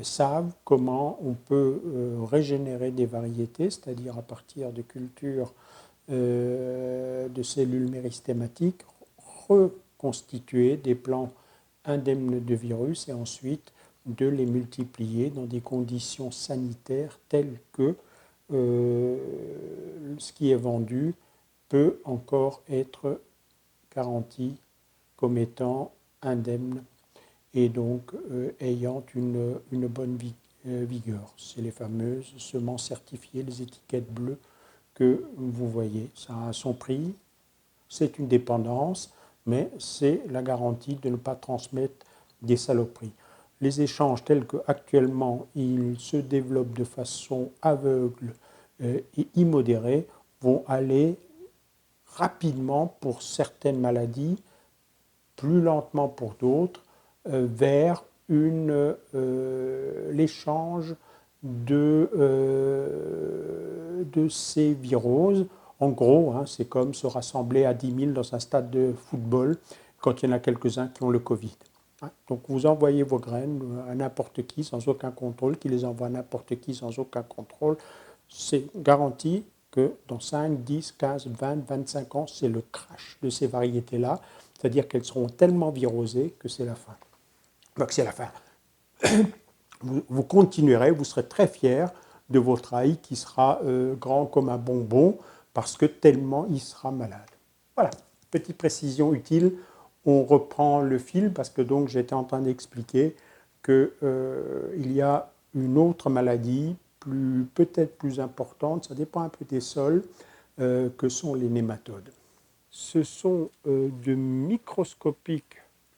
savent comment on peut régénérer des variétés, c'est-à-dire à partir de cultures de cellules méristématiques, reconstituer des plants indemnes de virus et ensuite de les multiplier dans des conditions sanitaires telles que ce qui est vendu peut encore être garanti comme étant indemne et donc ayant une bonne vigueur. C'est les fameuses semences certifiées, les étiquettes bleues que vous voyez. Ça a son prix, c'est une dépendance, mais c'est la garantie de ne pas transmettre des saloperies. Les échanges tels qu'actuellement ils se développent de façon aveugle et immodérée vont aller rapidement pour certaines maladies, plus lentement pour d'autres, vers l'échange de ces viroses. En gros, c'est comme se rassembler à 10 000 dans un stade de football quand il y en a quelques-uns qui ont le Covid. Donc vous envoyez vos graines à n'importe qui sans aucun contrôle, qui les envoie à n'importe qui sans aucun contrôle. C'est garanti que dans 5, 10, 15, 20, 25 ans, c'est le crash de ces variétés-là. C'est-à-dire qu'elles seront tellement virosées que c'est la fin. Donc c'est la fin. Vous continuerez, vous serez très fiers de votre ail qui sera grand comme un bonbon parce que tellement il sera malade. Voilà, petite précision utile. On reprend le fil parce que donc j'étais en train d'expliquer qu'il y a une autre maladie peut-être plus importante, ça dépend un peu des sols, que sont les nématodes. Ce sont de microscopiques,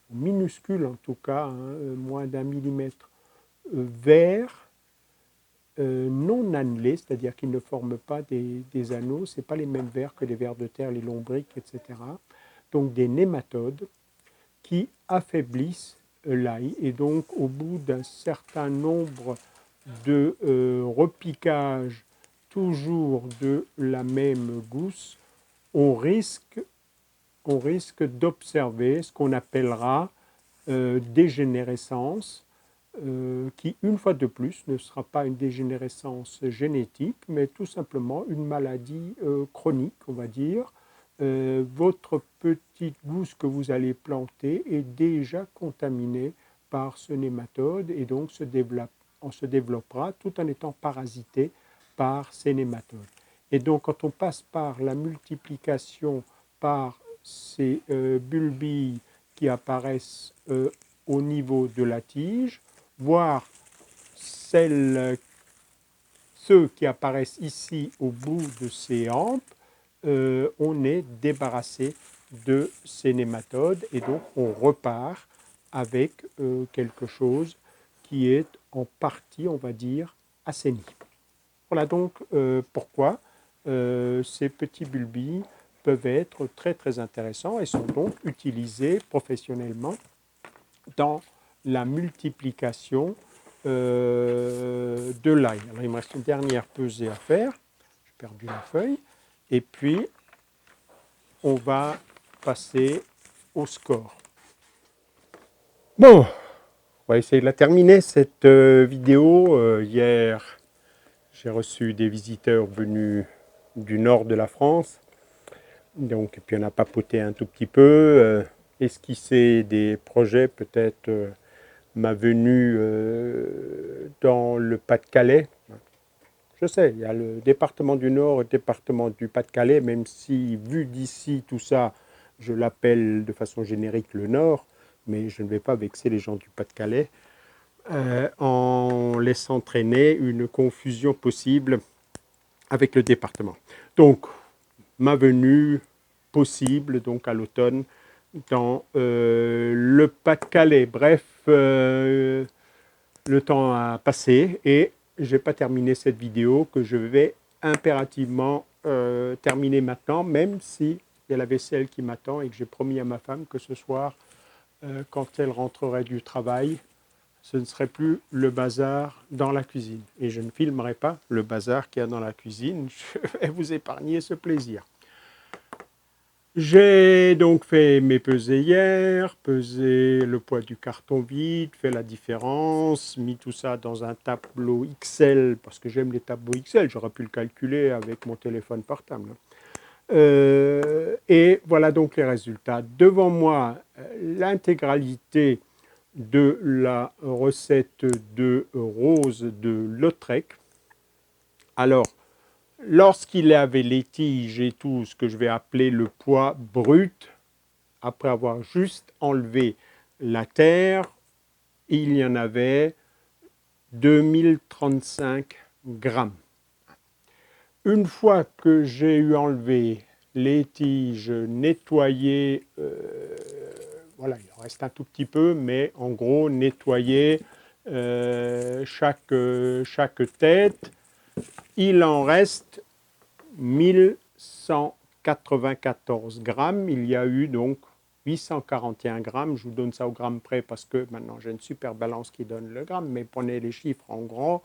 minuscules en tout cas, moins d'1 millimètre, vers non annelés, c'est-à-dire qu'ils ne forment pas des anneaux, ce n'est pas les mêmes vers que les vers de terre, les lombriques, etc. Donc des nématodes qui affaiblissent l'ail et donc au bout d'un certain nombre de repiquages toujours de la même gousse, on risque d'observer ce qu'on appellera dégénérescence, qui, une fois de plus, ne sera pas une dégénérescence génétique, mais tout simplement une maladie chronique, on va dire. Votre petite gousse que vous allez planter est déjà contaminée par ce nématode et donc on se développera tout en étant parasité par ces nématodes. Et donc, quand on passe par la multiplication par ces bulbilles qui apparaissent au niveau de la tige, voire ceux qui apparaissent ici au bout de ces hampes, on est débarrassé de ces nématodes et donc on repart avec quelque chose qui est en partie, on va dire, assaini. Voilà donc pourquoi ces petits bulbilles peuvent être très très intéressants et sont donc utilisés professionnellement dans la multiplication de l'ail. Alors il me reste une dernière pesée à faire, j'ai perdu la feuille, et puis on va passer au score. Bon, on va essayer de la terminer cette vidéo. Hier, j'ai reçu des visiteurs venus du nord de la France. Donc, et puis on a papoté un tout petit peu, esquissé des projets, peut-être ma venue dans le Pas-de-Calais. Je sais, il y a le département du Nord et le département du Pas-de-Calais, même si, vu d'ici, tout ça, je l'appelle de façon générique le Nord, mais je ne vais pas vexer les gens du Pas-de-Calais en laissant traîner une confusion possible avec le département. Donc, ma venue possible, donc à l'automne, dans le Pas-de-Calais. Bref, le temps a passé et je n'ai pas terminé cette vidéo que je vais impérativement terminer maintenant, même si il y a la vaisselle qui m'attend et que j'ai promis à ma femme que ce soir, quand elle rentrerait du travail, ce ne serait plus le bazar dans la cuisine. Et je ne filmerai pas le bazar qu'il y a dans la cuisine, je vais vous épargner ce plaisir. J'ai donc fait mes pesées hier, pesé le poids du carton vide, fait la différence, mis tout ça dans un tableau Excel, parce que j'aime les tableaux Excel, j'aurais pu le calculer avec mon téléphone portable. Et voilà donc les résultats. Devant moi, l'intégralité de la recette de Rose de Lautrec. Alors, lorsqu'il avait les tiges et tout, ce que je vais appeler le poids brut, après avoir juste enlevé la terre, il y en avait 2035 grammes. Une fois que j'ai eu enlevé les tiges, nettoyé, voilà, il en reste un tout petit peu, mais en gros, nettoyer chaque tête, il en reste 1194 grammes. Il y a eu donc 841 grammes. Je vous donne ça au gramme près parce que maintenant j'ai une super balance qui donne le gramme, mais prenez les chiffres en grand.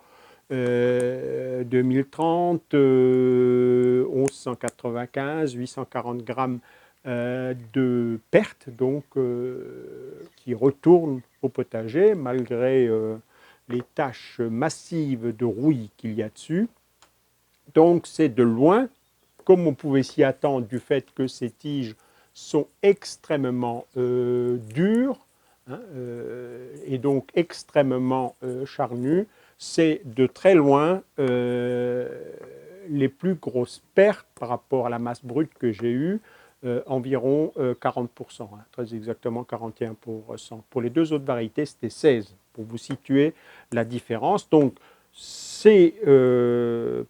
2030, 1195, 840 grammes de pertes, donc qui retournent au potager malgré les taches massives de rouille qu'il y a dessus. Donc c'est de loin, comme on pouvait s'y attendre du fait que ces tiges sont extrêmement dures, hein, et donc extrêmement charnues, c'est de très loin les plus grosses pertes par rapport à la masse brute que j'ai eue, environ 40%, hein, très exactement 41%. Pour les deux autres variétés, c'était 16%, pour vous situer la différence. Donc, ces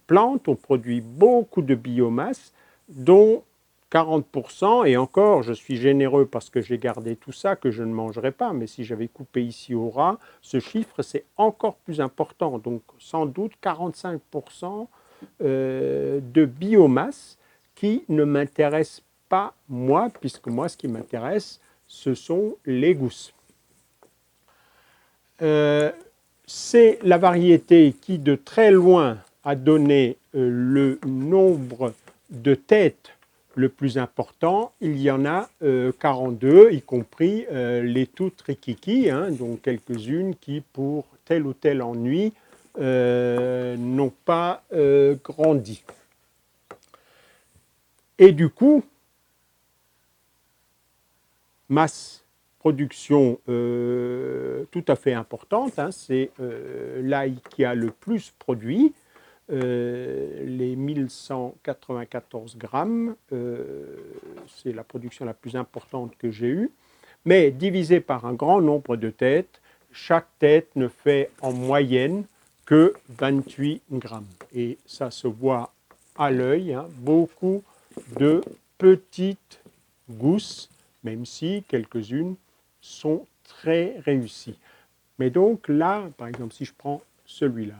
plantes ont produit beaucoup de biomasse, dont 40%, et encore, je suis généreux parce que j'ai gardé tout ça, que je ne mangerai pas, mais si j'avais coupé ici au ras, ce chiffre, c'est encore plus important. Donc, sans doute 45% de biomasse qui ne m'intéresse pas moi, puisque moi, ce qui m'intéresse, ce sont les gousses. C'est la variété qui, de très loin, a donné le nombre de têtes le plus important. Il y en a 42, y compris les toutes rikiki, hein, donc quelques-unes qui, pour tel ou tel ennui, n'ont pas grandi. Et du coup, masse production tout à fait importante, hein, c'est l'ail qui a le plus produit, les 1194 grammes, c'est la production la plus importante que j'ai eue, mais divisé par un grand nombre de têtes, chaque tête ne fait en moyenne que 28 grammes. Et ça se voit à l'œil, hein, beaucoup de petites gousses, même si quelques-unes sont très réussies. Mais donc là, par exemple, si je prends celui-là,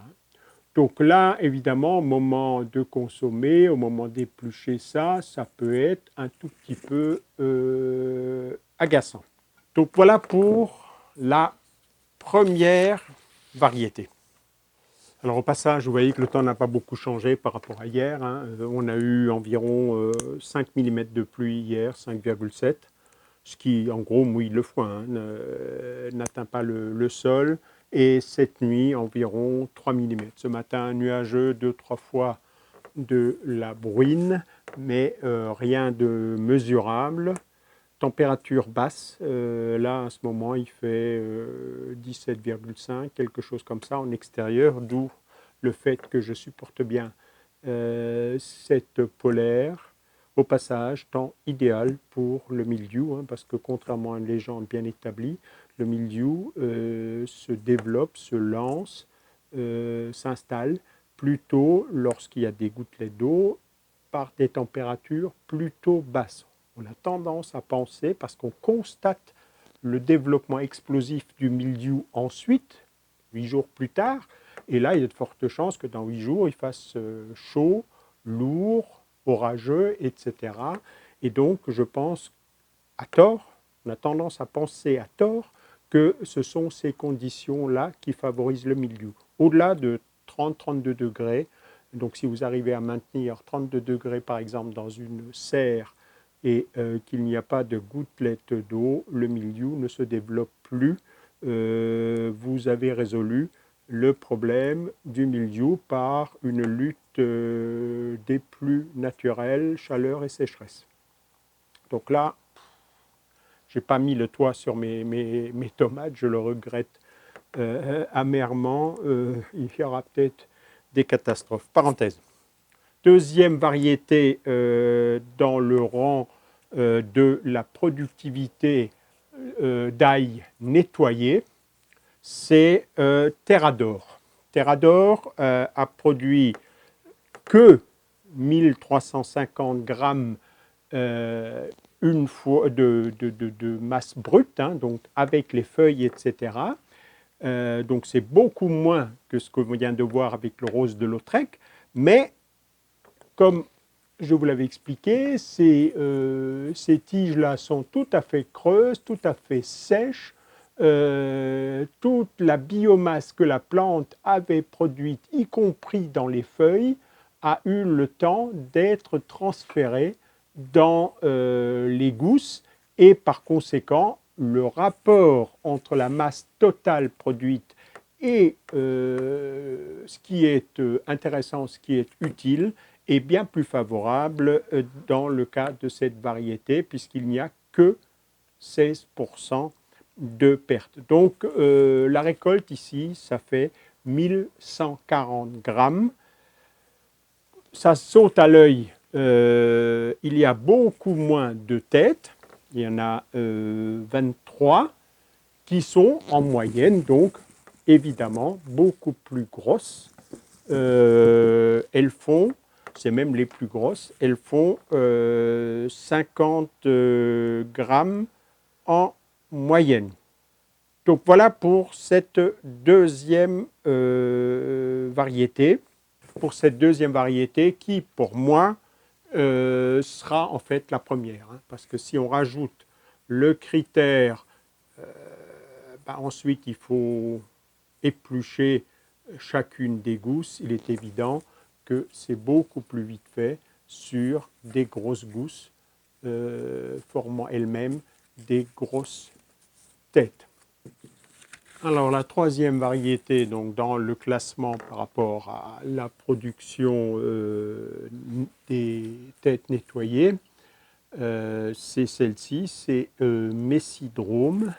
donc là, évidemment, au moment de consommer, au moment d'éplucher ça, ça peut être un tout petit peu agaçant. Donc voilà pour la première variété. Alors au passage, vous voyez que le temps n'a pas beaucoup changé par rapport à hier, hein. On a eu environ 5 mm de pluie hier, 5,7, ce qui en gros mouille le foin, hein, n'atteint pas le sol. Et cette nuit, environ 3 mm. Ce matin, nuageux, 2-3 fois de la bruine, mais rien de mesurable. Température basse, là à ce moment il fait 17,5, quelque chose comme ça en extérieur, d'où le fait que je supporte bien cette polaire. Au passage, temps idéal pour le mildiou, hein, parce que contrairement à une légende bien établie, le mildiou se développe, se lance, s'installe plutôt lorsqu'il y a des gouttelettes d'eau par des températures plutôt basses. On a tendance à penser, parce qu'on constate le développement explosif du mildiou ensuite, 8 jours plus tard. Et là, il y a de fortes chances que dans 8 jours, il fasse chaud, lourd, orageux, etc. Et donc, je pense à tort, on a tendance à penser à tort que ce sont ces conditions-là qui favorisent le mildiou. Au-delà de 30-32 degrés, donc si vous arrivez à maintenir 32 degrés par exemple dans une serre et qu'il n'y a pas de gouttelettes d'eau, le mildiou ne se développe plus. Vous avez résolu le problème du mildiou par une lutte des plus naturelles, chaleur et sécheresse. Donc là, je n'ai pas mis le toit sur mes tomates, je le regrette amèrement. Il y aura peut-être des catastrophes. Parenthèse. Deuxième variété dans le rang de la productivité d'ail nettoyé, c'est Terrador. Terrador a produit que 1350 grammes une fois de masse brute, hein, donc avec les feuilles, etc. Donc c'est beaucoup moins que ce que vous vient de voir avec le rose de Lautrec, mais comme je vous l'avais expliqué, ces tiges-là sont tout à fait creuses, tout à fait sèches. Toute la biomasse que la plante avait produite, y compris dans les feuilles, a eu le temps d'être transférée dans les gousses et par conséquent, le rapport entre la masse totale produite et ce qui est intéressant, ce qui est utile, est bien plus favorable dans le cas de cette variété puisqu'il n'y a que 16% de perte. Donc la récolte ici, ça fait 1140 grammes. Ça saute à l'œil, il y a beaucoup moins de têtes, il y en a 23 qui sont en moyenne, donc évidemment beaucoup plus grosses. Elles font, c'est même les plus grosses, elles font 50 grammes en moyenne. Donc voilà pour cette deuxième variété. Pour cette deuxième variété qui, pour moi, sera en fait la première. Hein, parce que si on rajoute le critère, ensuite il faut éplucher chacune des gousses, il est évident que c'est beaucoup plus vite fait sur des grosses gousses formant elles-mêmes des grosses têtes. Alors la troisième variété, donc dans le classement par rapport à la production des têtes nettoyées, c'est celle-ci, c'est Messidrome.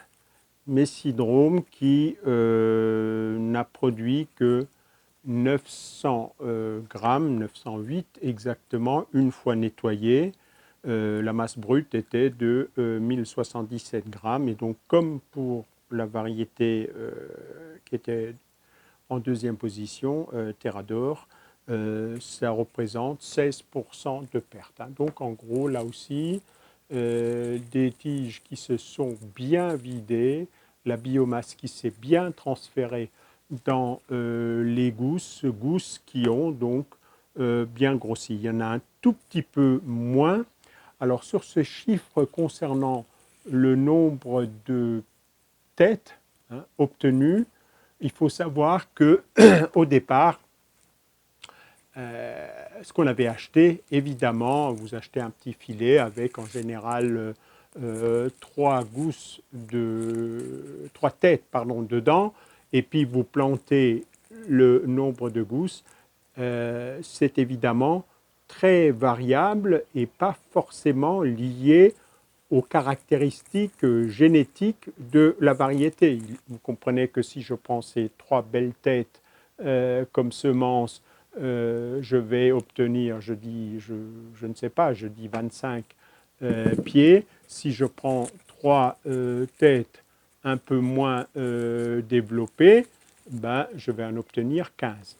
Messidrome qui n'a produit que 900 grammes, 908 exactement, une fois nettoyée. La masse brute était de 1077 grammes. Et donc, comme pour la variété qui était en deuxième position, Terrador, ça représente 16% de perte. Hein. Donc, en gros, là aussi, des tiges qui se sont bien vidées, la biomasse qui s'est bien transférée dans les gousses qui ont donc bien grossi. Il y en a un tout petit peu moins. Alors sur ce chiffre concernant le nombre de têtes obtenues, il faut savoir que au départ, ce qu'on avait acheté, évidemment, vous achetez un petit filet avec en général trois têtes dedans, et puis vous plantez le nombre de gousses. C'est évidemment très variable et pas forcément lié aux caractéristiques génétiques de la variété. Vous comprenez que si je prends ces trois belles têtes comme semences, je vais obtenir, je ne sais pas, je dis 25 pieds. Si je prends trois têtes un peu moins développées, je vais en obtenir 15.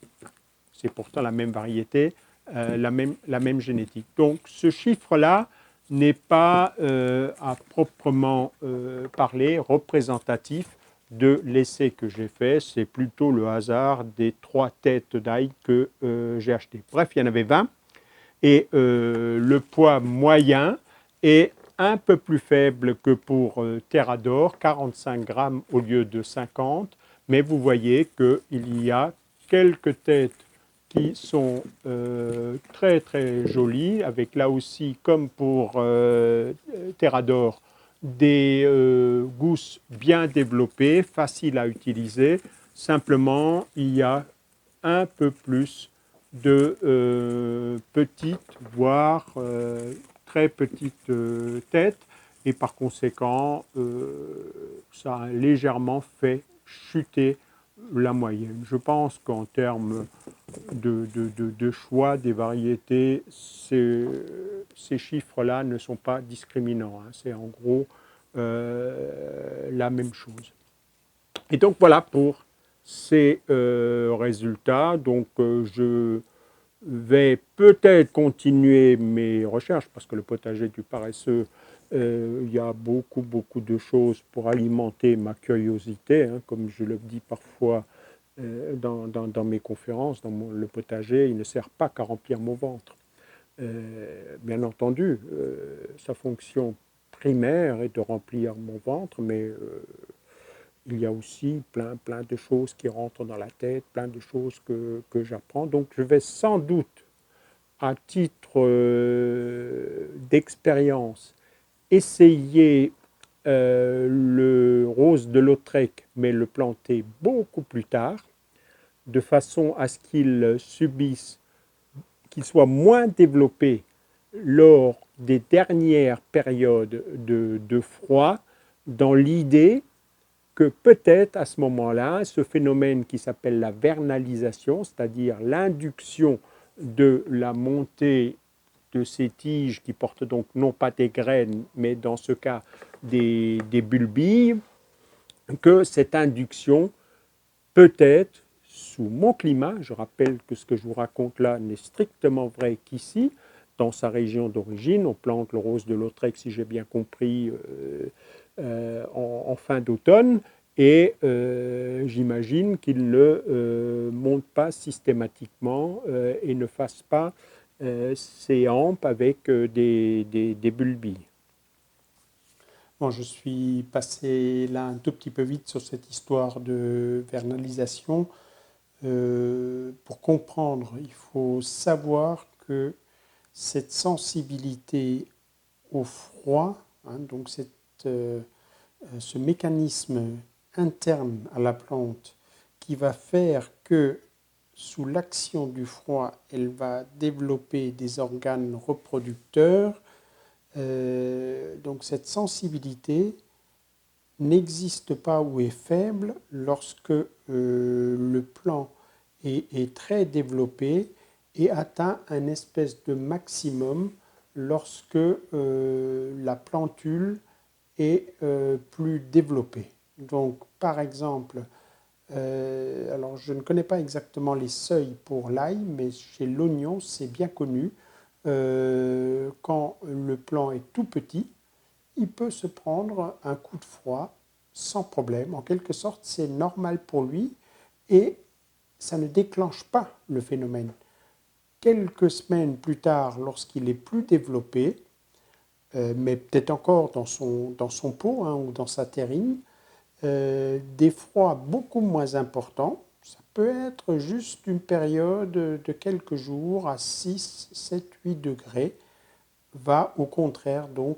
C'est pourtant la même variété, la même génétique. Donc ce chiffre-là n'est pas à proprement parler représentatif de l'essai que j'ai fait, c'est plutôt le hasard des 3 têtes d'ail que j'ai achetées. Bref, il y en avait 20 et le poids moyen est un peu plus faible que pour Terrador, 45 grammes au lieu de 50, mais vous voyez qu'il y a quelques têtes qui sont très très jolies, avec là aussi, comme pour Terrador, des gousses bien développées, faciles à utiliser. Simplement, il y a un peu plus de petites, voire très petites têtes, et par conséquent, ça a légèrement fait chuter la moyenne. Je pense qu'en termes de choix des variétés, ces chiffres-là ne sont pas discriminants, hein. C'est en gros la même chose. Et donc voilà pour ces résultats. Donc je vais peut-être continuer mes recherches parce que le potager du paresseux, il y a beaucoup de choses pour alimenter ma curiosité, hein, comme je le dis parfois dans mes conférences. Le potager, il ne sert pas qu'à remplir mon ventre. Bien entendu, sa fonction primaire est de remplir mon ventre, mais il y a aussi plein de choses qui rentrent dans la tête, plein de choses que j'apprends. Donc je vais sans doute, à titre d'expérience, essayer le rose de Lautrec, mais le planter beaucoup plus tard, de façon à ce qu'il subisse, qu'il soit moins développé lors des dernières périodes de froid, dans l'idée que peut-être à ce moment-là, ce phénomène qui s'appelle la vernalisation, c'est-à-dire l'induction de la montée de ces tiges qui portent donc non pas des graines, mais dans ce cas des bulbilles, que cette induction peut-être sous mon climat, je rappelle que ce que je vous raconte là n'est strictement vrai qu'ici, dans sa région d'origine, on plante le rose de Lautrec, si j'ai bien compris, en fin d'automne, et j'imagine qu'il ne monte pas systématiquement et ne fasse pas ses hampes avec des bulbilles. Bon, je suis passé là un tout petit peu vite sur cette histoire de vernalisation. Pour comprendre, il faut savoir que cette sensibilité au froid, hein, donc ce mécanisme interne à la plante qui va faire que sous l'action du froid, elle va développer des organes reproducteurs. Donc cette sensibilité n'existe pas ou est faible lorsque le plant est très développé et atteint un espèce de maximum lorsque la plantule est plus développée. Donc par exemple, alors je ne connais pas exactement les seuils pour l'ail, mais chez l'oignon c'est bien connu. Quand le plant est tout petit, il peut se prendre un coup de froid sans problème. En quelque sorte, c'est normal pour lui et ça ne déclenche pas le phénomène. Quelques semaines plus tard, lorsqu'il est plus développé, mais peut-être encore dans son pot, hein, ou dans sa terrine, des froids beaucoup moins importants. Ça peut être juste une période de quelques jours à 6, 7, 8 degrés, va au contraire donc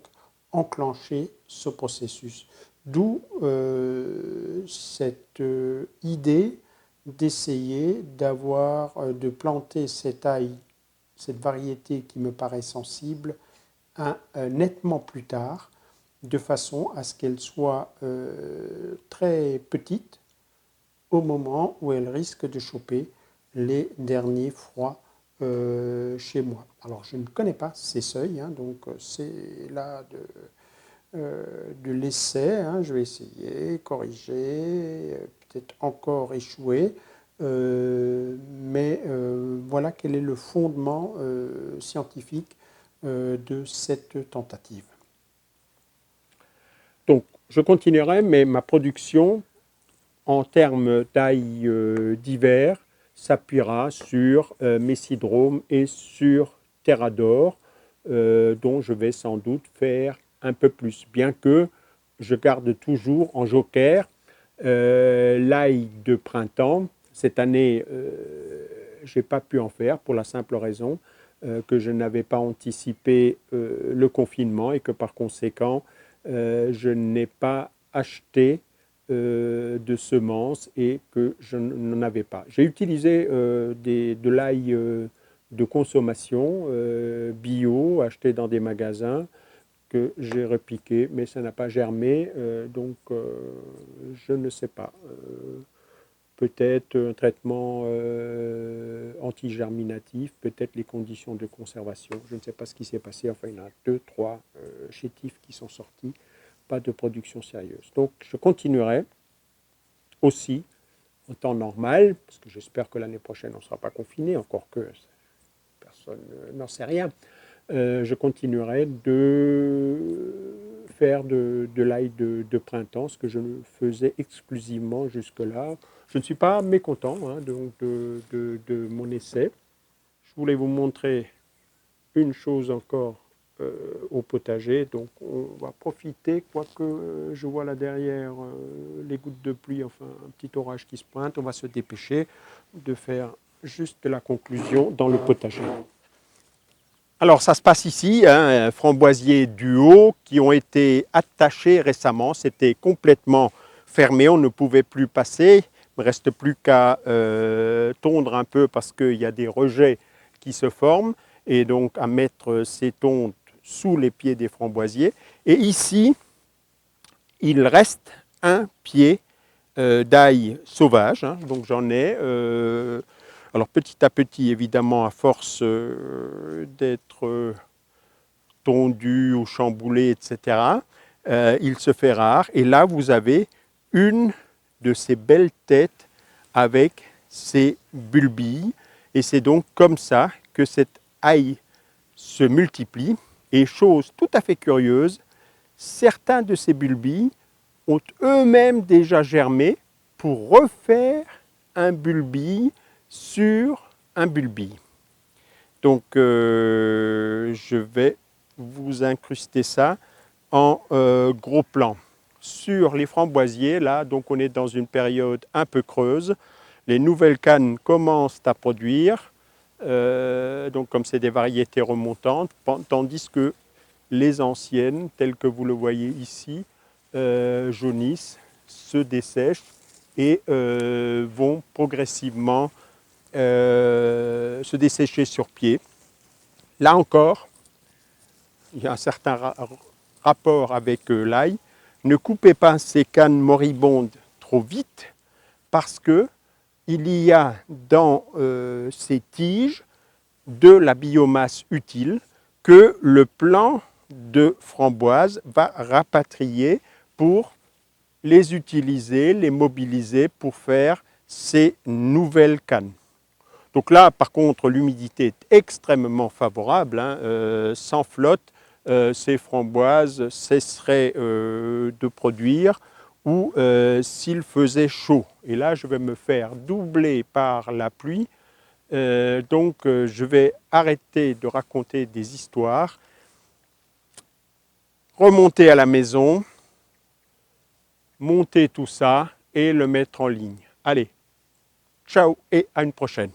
enclencher ce processus. D'où cette idée d'essayer de planter cette variété qui me paraît sensible, nettement plus tard, de façon à ce qu'elle soit très petite au moment où elle risque de choper les derniers froids chez moi. Alors je ne connais pas ces seuils, hein, donc c'est là de l'essai, hein. Je vais essayer, corriger, peut-être encore échouer, mais voilà quel est le fondement scientifique de cette tentative. Donc je continuerai, mais ma production en termes d'ail d'hiver, s'appuiera sur Messidrome et sur Terrador, dont je vais sans doute faire un peu plus, bien que je garde toujours en joker l'ail de printemps. Cette année, je n'ai pas pu en faire pour la simple raison que je n'avais pas anticipé le confinement et que par conséquent, je n'ai pas acheté de semences et que je n'en avais pas. J'ai utilisé de l'ail de consommation bio acheté dans des magasins que j'ai repiqué, mais ça n'a pas germé, donc je ne sais pas. Peut-être un traitement antigerminatif, peut-être les conditions de conservation. Je ne sais pas ce qui s'est passé. Enfin, il y en a 2, 3 chétifs qui sont sortis. Pas de production sérieuse. Donc, je continuerai aussi en temps normal, parce que j'espère que l'année prochaine, on ne sera pas confiné, encore que personne n'en sait rien. Je continuerai de faire de l'ail de printemps, ce que je faisais exclusivement jusque-là. Je ne suis pas mécontent donc de mon essai. Je voulais vous montrer une chose encore au potager, donc on va profiter, quoique je vois là derrière les gouttes de pluie, enfin un petit orage qui se pointe, on va se dépêcher de faire juste la conclusion dans le potager. Alors ça se passe ici, framboisiers duo qui ont été attachés récemment, c'était complètement fermé, on ne pouvait plus passer, il ne reste plus qu'à tondre un peu parce qu'il y a des rejets qui se forment et donc à mettre ces tontes sous les pieds des framboisiers. Et ici, il reste un pied d'ail sauvage, donc j'en ai... alors petit à petit, évidemment, à force d'être tondu ou chamboulé, etc., il se fait rare. Et là, vous avez une de ces belles têtes avec ces bulbilles. Et c'est donc comme ça que cet ail se multiplie. Et chose tout à fait curieuse, certains de ces bulbilles ont eux-mêmes déjà germé pour refaire un bulbille sur un bulbille. Donc je vais vous incruster ça en gros plan. Sur les framboisiers, là, donc on est dans une période un peu creuse. Les nouvelles cannes commencent à produire, donc comme c'est des variétés remontantes, tandis que les anciennes, telles que vous le voyez ici, jaunissent, se dessèchent et vont progressivement se dessécher sur pied. Là encore, il y a un certain rapport avec l'ail. Ne coupez pas ces cannes moribondes trop vite parce que il y a dans ces tiges de la biomasse utile que le plant de framboise va rapatrier pour les utiliser, les mobiliser pour faire ces nouvelles cannes. Donc là, par contre, l'humidité est extrêmement favorable, sans flotte, ces framboises cesseraient de produire ou s'il faisait chaud. Et là, je vais me faire doubler par la pluie. Donc, je vais arrêter de raconter des histoires, remonter à la maison, monter tout ça et le mettre en ligne. Allez, ciao et à une prochaine.